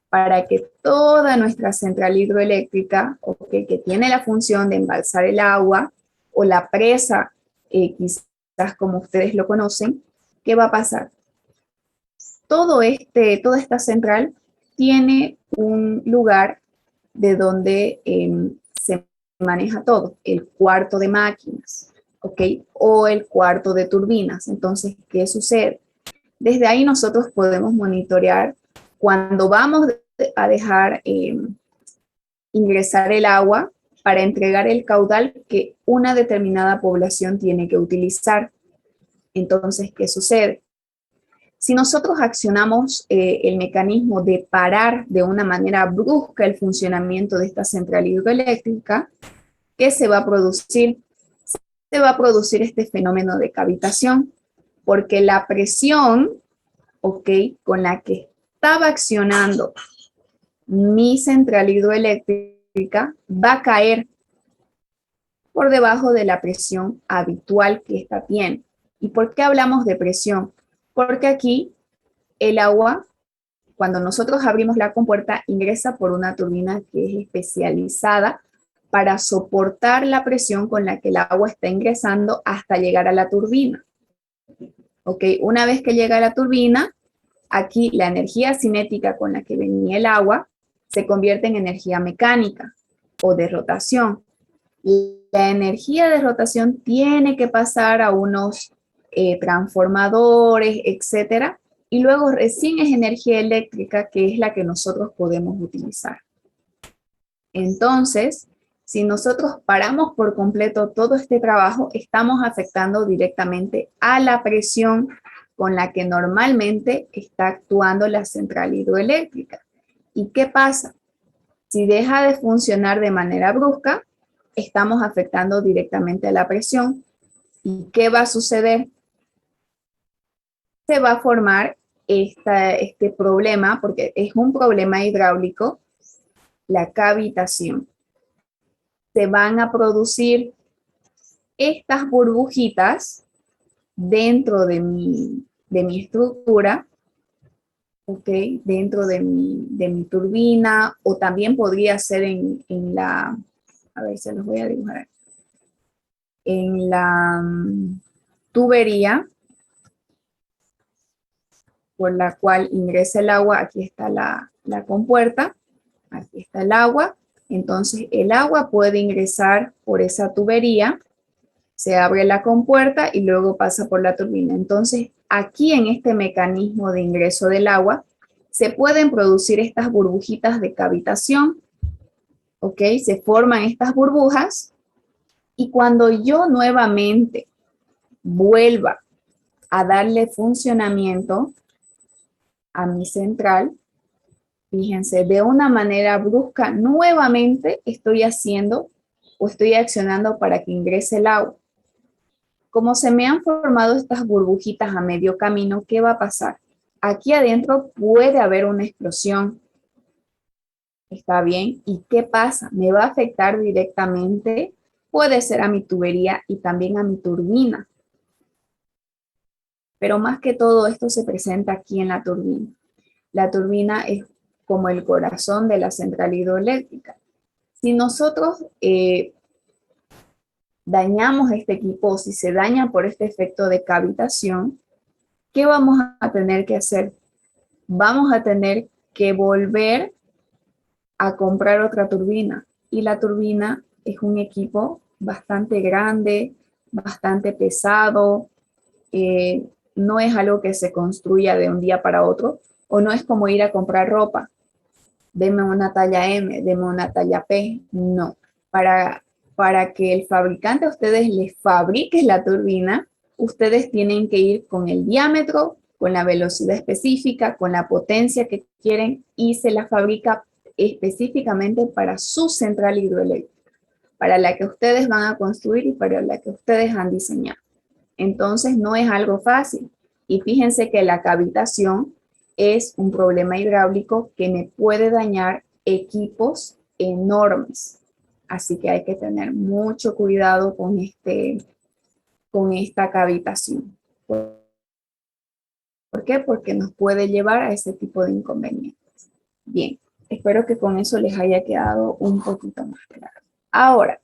para que toda nuestra central hidroeléctrica, okay, que tiene la función de embalsar el agua, o la presa, quizás como ustedes lo conocen, ¿qué va a pasar? Toda esta central tiene un lugar de donde se maneja todo, el cuarto de máquinas, ¿ok? O el cuarto de turbinas. Entonces, ¿qué sucede? Desde ahí nosotros podemos monitorear cuando vamos a dejar ingresar el agua para entregar el caudal que una determinada población tiene que utilizar. Entonces, ¿qué sucede? Si nosotros accionamos el mecanismo de parar de una manera brusca el funcionamiento de esta central hidroeléctrica, ¿qué se va a producir? Se va a producir este fenómeno de cavitación, porque la presión, ¿ok?, con la que estaba accionando mi central hidroeléctrica va a caer por debajo de la presión habitual que esta tiene. ¿Y por qué hablamos de presión? Porque aquí el agua, cuando nosotros abrimos la compuerta, ingresa por una turbina que es especializada para soportar la presión con la que el agua está ingresando hasta llegar a la turbina. Ok, una vez que llega a la turbina, aquí la energía cinética con la que venía el agua se convierte en energía mecánica o de rotación. La energía de rotación tiene que pasar a unos transformadores, etcétera, y luego recién es energía eléctrica, que es la que nosotros podemos utilizar. Entonces, si nosotros paramos por completo todo este trabajo, estamos afectando directamente a la presión con la que normalmente está actuando la central hidroeléctrica. ¿Y qué pasa? Si deja de funcionar de manera brusca, estamos afectando directamente a la presión. ¿Y qué va a suceder? Se va a formar este problema, porque es un problema hidráulico, la cavitación. Se van a producir estas burbujitas dentro de mi estructura, ¿ok? Dentro de mi turbina, o también podría ser en la, a ver, se los voy a dibujar, en la tubería por la cual ingresa el agua. Aquí está la compuerta, aquí está el agua. Entonces el agua puede ingresar por esa tubería, se abre la compuerta y luego pasa por la turbina. Entonces aquí en este mecanismo de ingreso del agua se pueden producir estas burbujitas de cavitación, ¿ok? Se forman estas burbujas y cuando yo nuevamente vuelva a darle funcionamiento a mi central, fíjense, de una manera brusca, nuevamente estoy haciendo o estoy accionando para que ingrese el agua. Como se me han formado estas burbujitas a medio camino, ¿qué va a pasar? Aquí adentro puede haber una explosión. ¿Está bien? ¿Y qué pasa? Me va a afectar directamente, puede ser a mi tubería y también a mi turbina. Pero más que todo esto se presenta aquí en la turbina. La turbina es como el corazón de la central hidroeléctrica. Si nosotros dañamos este equipo, si se daña por este efecto de cavitación, ¿qué vamos a tener que hacer? Vamos a tener que volver a comprar otra turbina. Y la turbina es un equipo bastante grande, bastante pesado, no es algo que se construya de un día para otro, o no es como ir a comprar ropa. Deme una talla M, deme una talla P. No. Para que el fabricante a ustedes les fabrique la turbina, ustedes tienen que ir con el diámetro, con la velocidad específica, con la potencia que quieren y se la fabrica específicamente para su central hidroeléctrica, para la que ustedes van a construir y para la que ustedes han diseñado. Entonces no es algo fácil. Y fíjense que la cavitación es un problema hidráulico que me puede dañar equipos enormes. Así que hay que tener mucho cuidado con esta cavitación. ¿Por qué? Porque nos puede llevar a ese tipo de inconvenientes. Bien, espero que con eso les haya quedado un poquito más claro. Ahora,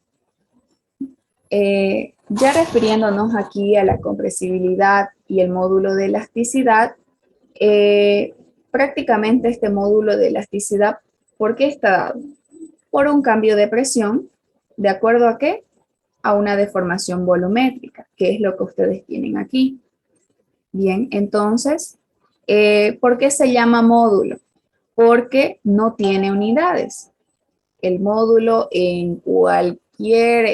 ya refiriéndonos aquí a la compresibilidad y el módulo de elasticidad, prácticamente este módulo de elasticidad, ¿por qué está dado? Por un cambio de presión, ¿de acuerdo a qué? A una deformación volumétrica, que es lo que ustedes tienen aquí. Bien, entonces, ¿por qué se llama módulo? Porque no tiene unidades. El módulo en cualquier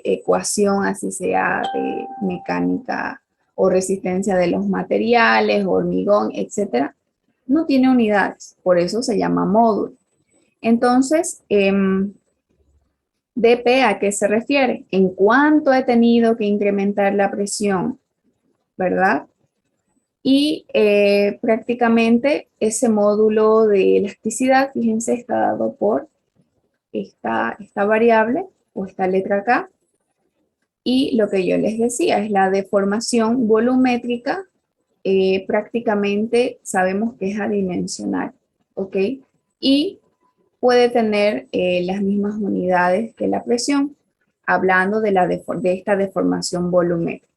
ecuación, así sea de mecánica o resistencia de los materiales, hormigón, etcétera, no tiene unidades, por eso se llama módulo. Entonces, ¿dP a qué se refiere? ¿En cuánto he tenido que incrementar la presión? ¿Verdad? Y prácticamente ese módulo de elasticidad, fíjense, está dado por esta variable o esta letra K. Y lo que yo les decía es la deformación volumétrica, prácticamente sabemos que es adimensional, ¿ok? Y puede tener las mismas unidades que la presión, hablando de esta deformación volumétrica.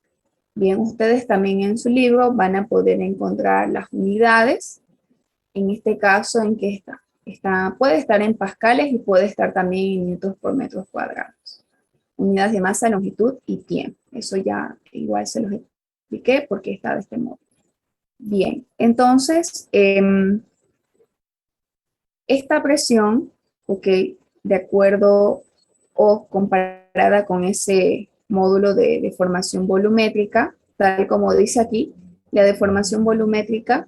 Bien, ustedes también en su libro van a poder encontrar las unidades, en este caso en que puede estar en pascales y puede estar también en newtons por metros cuadrados. Unidades de masa, longitud y tiempo. Eso ya igual se los expliqué porque está de este modo. Bien, entonces, esta presión, ok, de acuerdo o comparada con ese módulo de deformación volumétrica, tal como dice aquí, la deformación volumétrica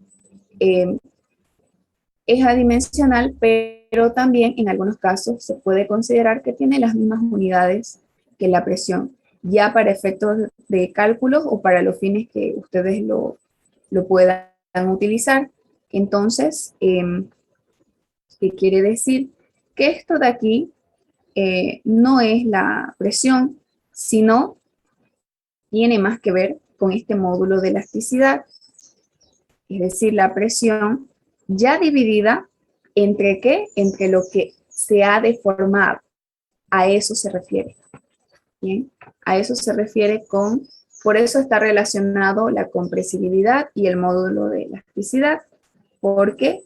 es adimensional, pero también en algunos casos se puede considerar que tiene las mismas unidades que la presión, ya para efectos de cálculos o para los fines que ustedes lo puedan utilizar. Entonces, ¿qué quiere decir? Que esto de aquí no es la presión, sino tiene más que ver con este módulo de elasticidad, es decir, la presión ya dividida entre ¿qué? Entre lo que se ha deformado. A eso se refiere. Bien, a eso se refiere con, por eso está relacionado la compresibilidad y el módulo de elasticidad, porque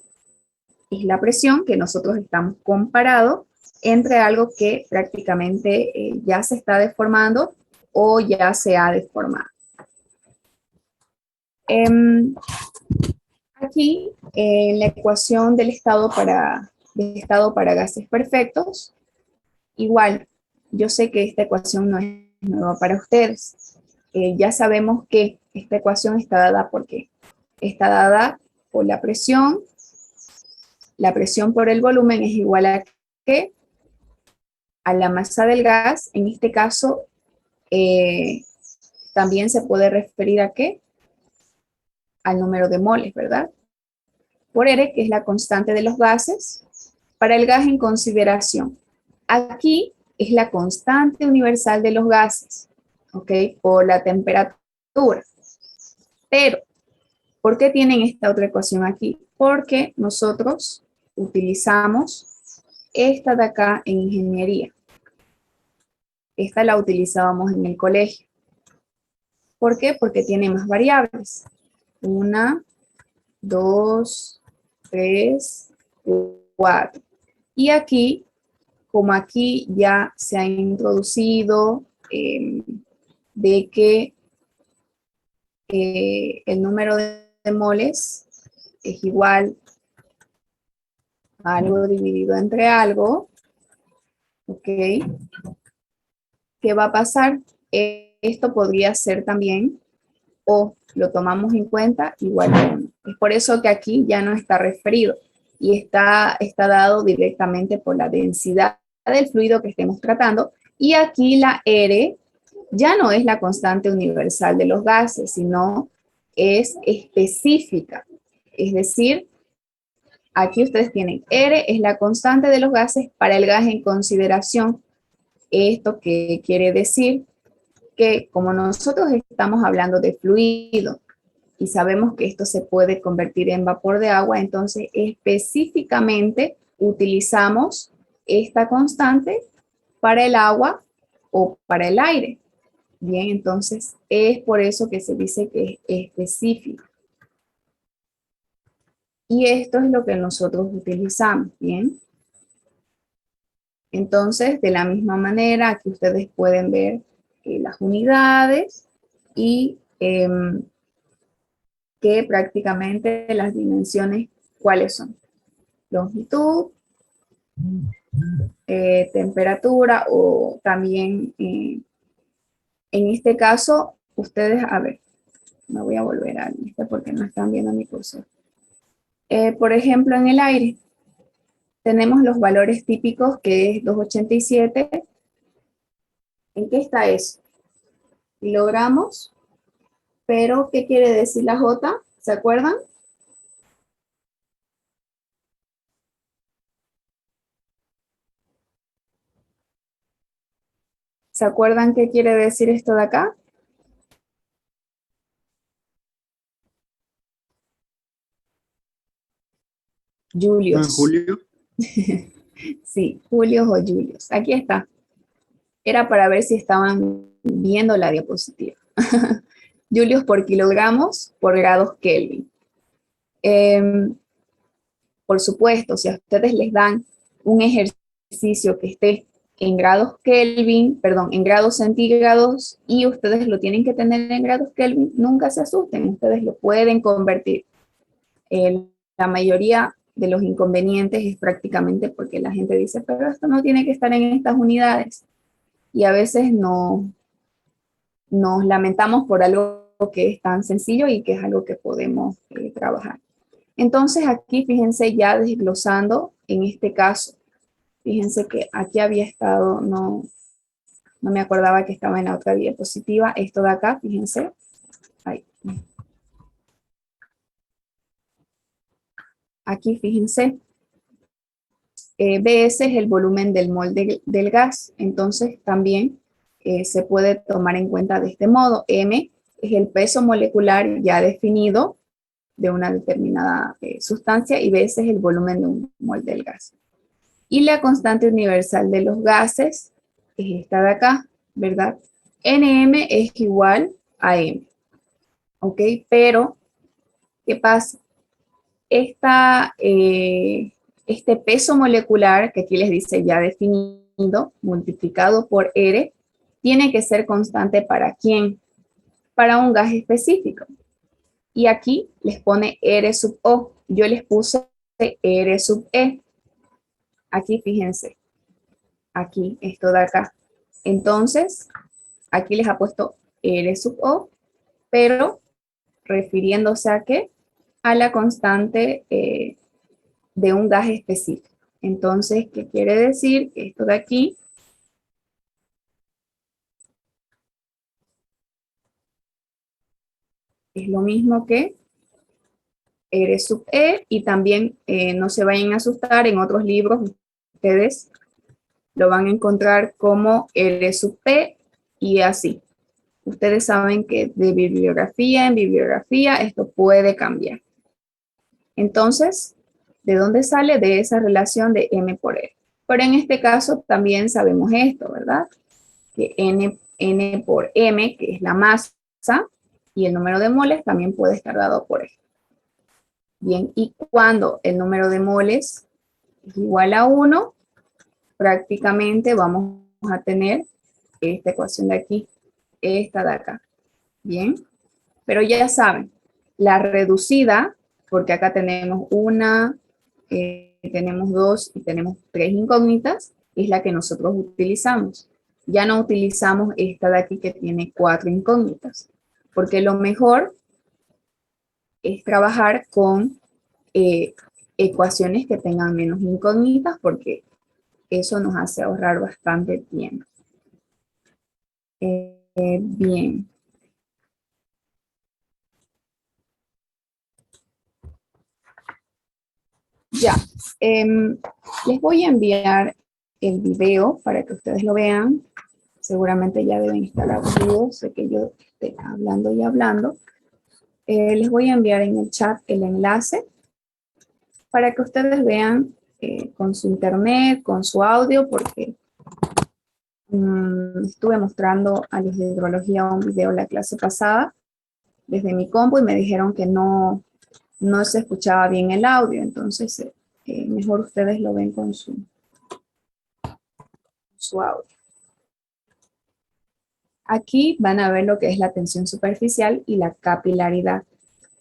es la presión que nosotros estamos comparando entre algo que prácticamente ya se está deformando o ya se ha deformado. Aquí, en la ecuación del estado para gases perfectos, igual, yo sé que esta ecuación no es nueva para ustedes. Ya sabemos que esta ecuación está dada ¿por qué? Está dada por la presión por el volumen es igual a ¿qué? A la masa del gas. En este caso, también se puede referir a ¿qué? Al número de moles, ¿verdad? Por R, que es la constante de los gases, para el gas en consideración. Aquí es la constante universal de los gases, ¿ok? Por la temperatura. Pero, ¿por qué tienen esta otra ecuación aquí? Porque nosotros utilizamos esta de acá en ingeniería. Esta la utilizábamos en el colegio. ¿Por qué? Porque tiene más variables. 1, 2, 3, 4. Y aquí, como aquí ya se ha introducido de que el número de moles es igual a algo dividido entre algo, ¿ok? ¿Qué va a pasar? Esto podría ser también, o lo tomamos en cuenta, igual a 1. Es por eso que aquí ya no está referido y está dado directamente por la densidad del fluido que estemos tratando. Y aquí la R ya no es la constante universal de los gases, sino es específica. Es decir, aquí ustedes tienen R es la constante de los gases para el gas en consideración. ¿Esto qué quiere decir? Que como nosotros estamos hablando de fluido y sabemos que esto se puede convertir en vapor de agua, entonces específicamente utilizamos esta constante para el agua o para el aire. Bien, entonces es por eso que se dice que es específico. Y esto es lo que nosotros utilizamos, ¿bien? Entonces, de la misma manera, aquí ustedes pueden ver las unidades y que prácticamente las dimensiones, ¿cuáles son? Longitud, temperatura o también, en este caso, ustedes, a ver, me voy a volver a este porque no están viendo mi cursor. Por ejemplo, en el aire, tenemos los valores típicos que es 287. ¿En qué está eso? Kilogramos, pero ¿qué quiere decir la J? ¿Se acuerdan? ¿Se acuerdan qué quiere decir esto de acá? Julios. Julio. Sí, Julios o Julios. Aquí está. Era para ver si estaban viendo la diapositiva. Julios por kilogramos por grados Kelvin. Por supuesto, si a ustedes les dan un ejercicio que esté en grados Kelvin, perdón, en grados centígrados y ustedes lo tienen que tener en grados Kelvin, nunca se asusten, ustedes lo pueden convertir. La mayoría de los inconvenientes es prácticamente porque la gente dice, pero esto no tiene que estar en estas unidades. Y a veces nos lamentamos por algo que es tan sencillo y que es algo que podemos trabajar. Entonces aquí, fíjense, ya desglosando en este caso, fíjense que aquí había estado, no me acordaba que estaba en la otra diapositiva, esto de acá, fíjense, ahí. Aquí, fíjense, Bs es el volumen del mol del gas, entonces también se puede tomar en cuenta de este modo. M es el peso molecular ya definido de una determinada sustancia y B es el volumen de un mol del gas. Y la constante universal de los gases es esta de acá, ¿verdad? Nm es igual a M, ¿ok? Pero, ¿qué pasa? Este peso molecular, que aquí les dice ya definido, multiplicado por R, tiene que ser constante ¿para quién? Para un gas específico. Y aquí les pone R sub O. Yo les puse R sub E. Aquí fíjense. Aquí, esto de acá. Entonces, aquí les ha puesto R sub O, pero refiriéndose a qué? A la constante de un gas específico. Entonces, ¿qué quiere decir? Que esto de aquí es lo mismo que R sub E, y también no se vayan a asustar, en otros libros ustedes lo van a encontrar como R sub P y así. Ustedes saben que de bibliografía en bibliografía esto puede cambiar. Entonces, ¿de dónde sale? De esa relación de M por R. Pero en este caso también sabemos esto, ¿verdad? Que N por M, que es la masa, y el número de moles también puede estar dado por esto. Bien, y cuando el número de moles es igual a 1, prácticamente vamos a tener esta ecuación de aquí, esta de acá. Bien, pero ya saben, la reducida, porque acá tenemos una, tenemos dos y tenemos tres incógnitas, es la que nosotros utilizamos. Ya no utilizamos esta de aquí que tiene 4 incógnitas, porque lo mejor es trabajar con ecuaciones que tengan menos incógnitas, porque eso nos hace ahorrar bastante tiempo. Bien. Ya. Les voy a enviar el video para que ustedes lo vean. Seguramente ya deben estar aburridos, sé que yo esté hablando y hablando. Les voy a enviar en el chat el enlace para que ustedes vean con su internet, con su audio, porque estuve mostrando a los de hidrología un video la clase pasada desde mi compu y me dijeron que no se escuchaba bien el audio, entonces mejor ustedes lo ven con su audio. Aquí van a ver lo que es la tensión superficial y la capilaridad.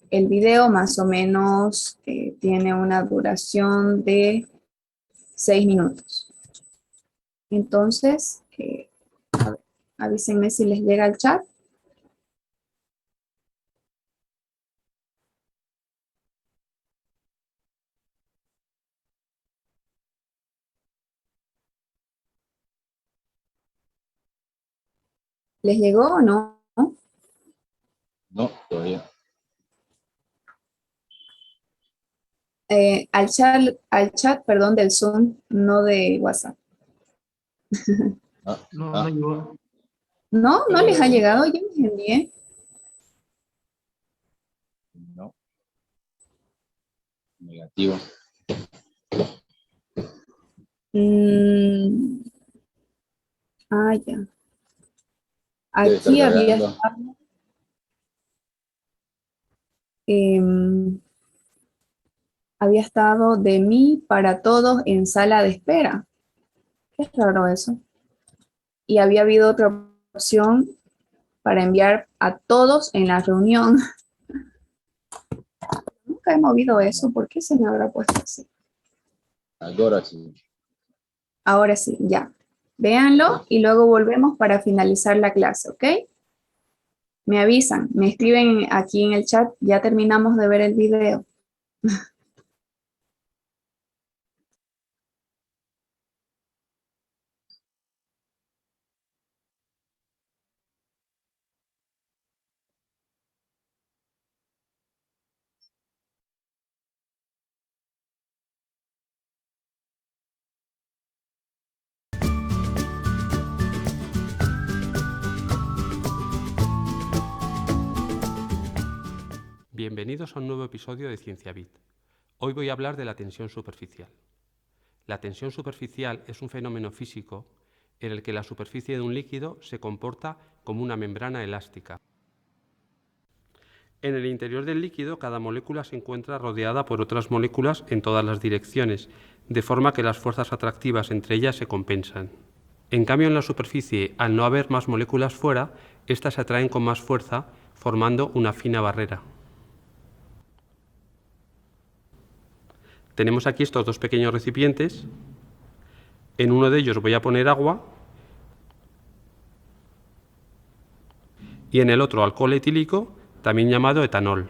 El video más o menos tiene una duración de 6 minutos. Entonces, a ver, avísenme si les llega el chat. ¿Les llegó o no? No, todavía. Al chat, perdón, del Zoom, no de WhatsApp. No llegó. No, no les ha llegado, yo les envié. No. Negativo. Ya. Debe estar Aquí había cargando. estado, había estado de mí para todos en sala de espera. Qué raro eso. Y había habido otra opción para enviar a todos en la reunión. Nunca he movido eso. ¿Por qué se me habrá puesto así? Ahora sí. Ahora sí, ya. Véanlo y luego volvemos para finalizar la clase, ¿ok? Me avisan, me escriben aquí en el chat, ya terminamos de ver el video. Bienvenidos a un nuevo episodio de CienciaBit. Hoy voy a hablar de la tensión superficial. La tensión superficial es un fenómeno físico en el que la superficie de un líquido se comporta como una membrana elástica. En el interior del líquido, cada molécula se encuentra rodeada por otras moléculas en todas las direcciones, de forma que las fuerzas atractivas entre ellas se compensan. En cambio, en la superficie, al no haber más moléculas fuera, éstas se atraen con más fuerza, formando una fina barrera. Tenemos aquí estos dos pequeños recipientes. En uno de ellos voy a poner agua y en el otro alcohol etílico, también llamado etanol.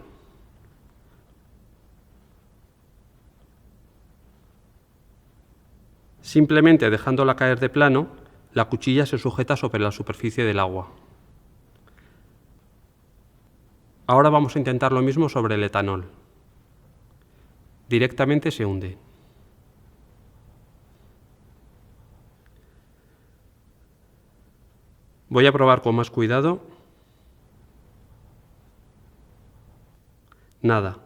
Simplemente dejándola caer de plano, la cuchilla se sujeta sobre la superficie del agua. Ahora vamos a intentar lo mismo sobre el etanol. Directamente se hunde. Voy a probar con más cuidado. Nada.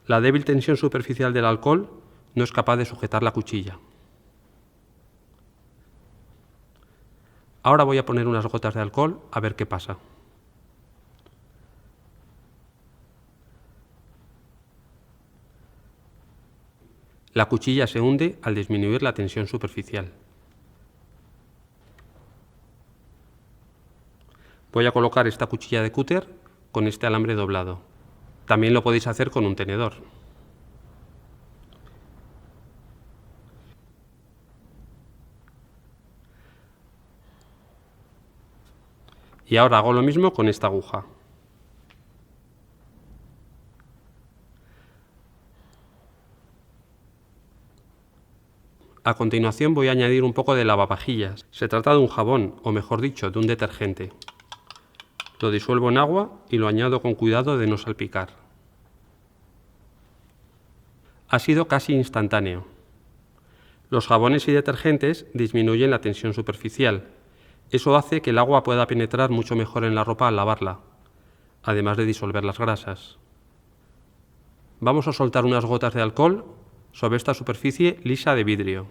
La débil tensión superficial del alcohol no es capaz de sujetar la cuchilla. Ahora voy a poner unas gotas de alcohol a ver qué pasa. La cuchilla se hunde al disminuir la tensión superficial. Voy a colocar esta cuchilla de cúter con este alambre doblado. También lo podéis hacer con un tenedor. Y ahora hago lo mismo con esta aguja. A continuación voy a añadir un poco de lavavajillas. Se trata de un jabón, o mejor dicho, de un detergente. Lo disuelvo en agua y lo añado con cuidado de no salpicar. Ha sido casi instantáneo. Los jabones y detergentes disminuyen la tensión superficial. Eso hace que el agua pueda penetrar mucho mejor en la ropa al lavarla, además de disolver las grasas. Vamos a soltar unas gotas de alcohol sobre esta superficie lisa de vidrio.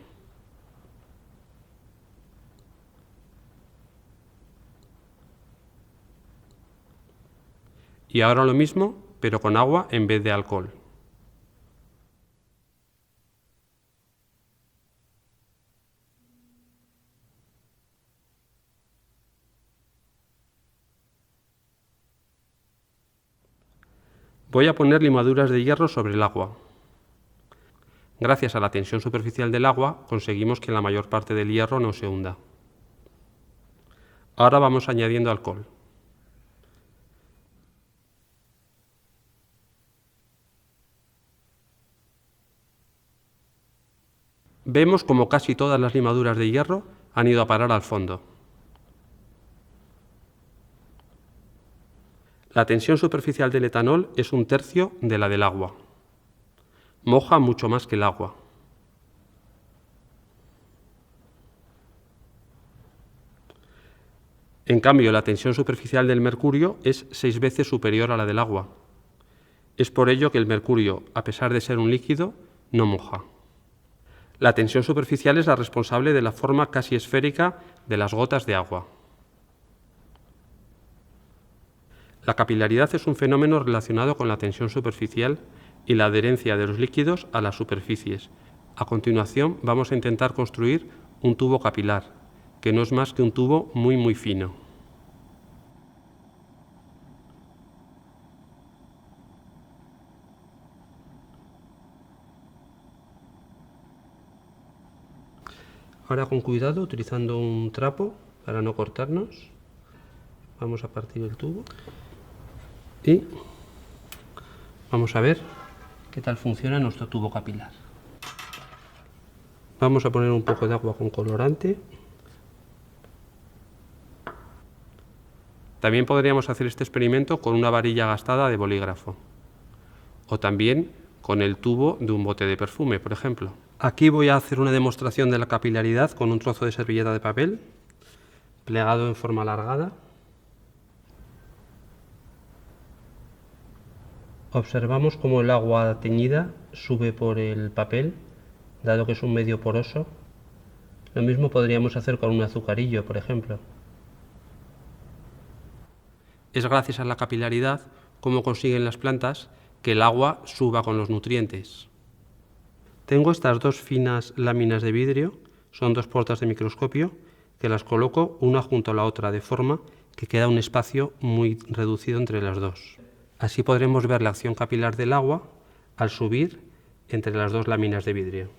Y ahora lo mismo, pero con agua en vez de alcohol. Voy a poner limaduras de hierro sobre el agua. Gracias a la tensión superficial del agua, conseguimos que la mayor parte del hierro no se hunda. Ahora vamos añadiendo alcohol. Vemos como casi todas las limaduras de hierro han ido a parar al fondo. La tensión superficial del etanol es 1/3 de la del agua. Moja mucho más que el agua. En cambio, la tensión superficial del mercurio es 6 veces superior a la del agua. Es por ello que el mercurio, a pesar de ser un líquido, no moja. La tensión superficial es la responsable de la forma casi esférica de las gotas de agua. La capilaridad es un fenómeno relacionado con la tensión superficial y la adherencia de los líquidos a las superficies. A continuación vamos a intentar construir un tubo capilar, que no es más que un tubo muy fino. Ahora con cuidado, utilizando un trapo para no cortarnos, vamos a partir el tubo y vamos a ver qué tal funciona nuestro tubo capilar. Vamos a poner un poco de agua con colorante. También podríamos hacer este experimento con una varilla gastada de bolígrafo o también con el tubo de un bote de perfume, por ejemplo. Aquí voy a hacer una demostración de la capilaridad con un trozo de servilleta de papel plegado en forma alargada. Observamos cómo el agua teñida sube por el papel, dado que es un medio poroso. Lo mismo podríamos hacer con un azucarillo, por ejemplo. Es gracias a la capilaridad cómo consiguen las plantas que el agua suba con los nutrientes. Tengo estas dos finas láminas de vidrio, son dos puertas de microscopio, que las coloco una junto a la otra de forma que queda un espacio muy reducido entre las dos. Así podremos ver la acción capilar del agua al subir entre las dos láminas de vidrio.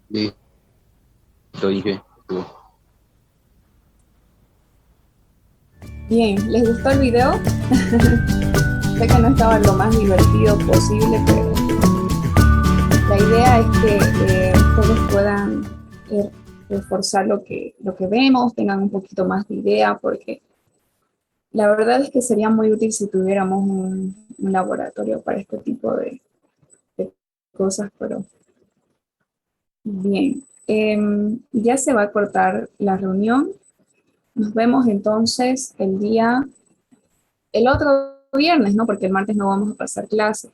Listo, dije. Bien, ¿les gustó el video? Sé que no estaba lo más divertido posible, pero la idea es que ustedes puedan reforzar lo que vemos, tengan un poquito más de idea, porque la verdad es que sería muy útil si tuviéramos un laboratorio para este tipo de cosas, pero bien. Ya se va a cortar la reunión. Nos vemos entonces el otro viernes, ¿no? Porque el martes no vamos a pasar clase.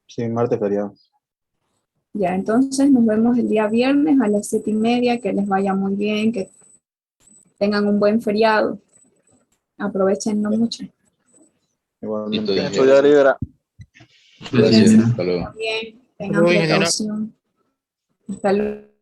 Sí, martes feriado. Ya, entonces nos vemos el día viernes a las 7:30, que les vaya muy bien, que tengan un buen feriado. Aprovechenlo mucho. Igualmente. Listo, Estudiar libera. Gracias, Cuídense hasta luego. bien, tengan Muy bien, precaución. Hasta luego.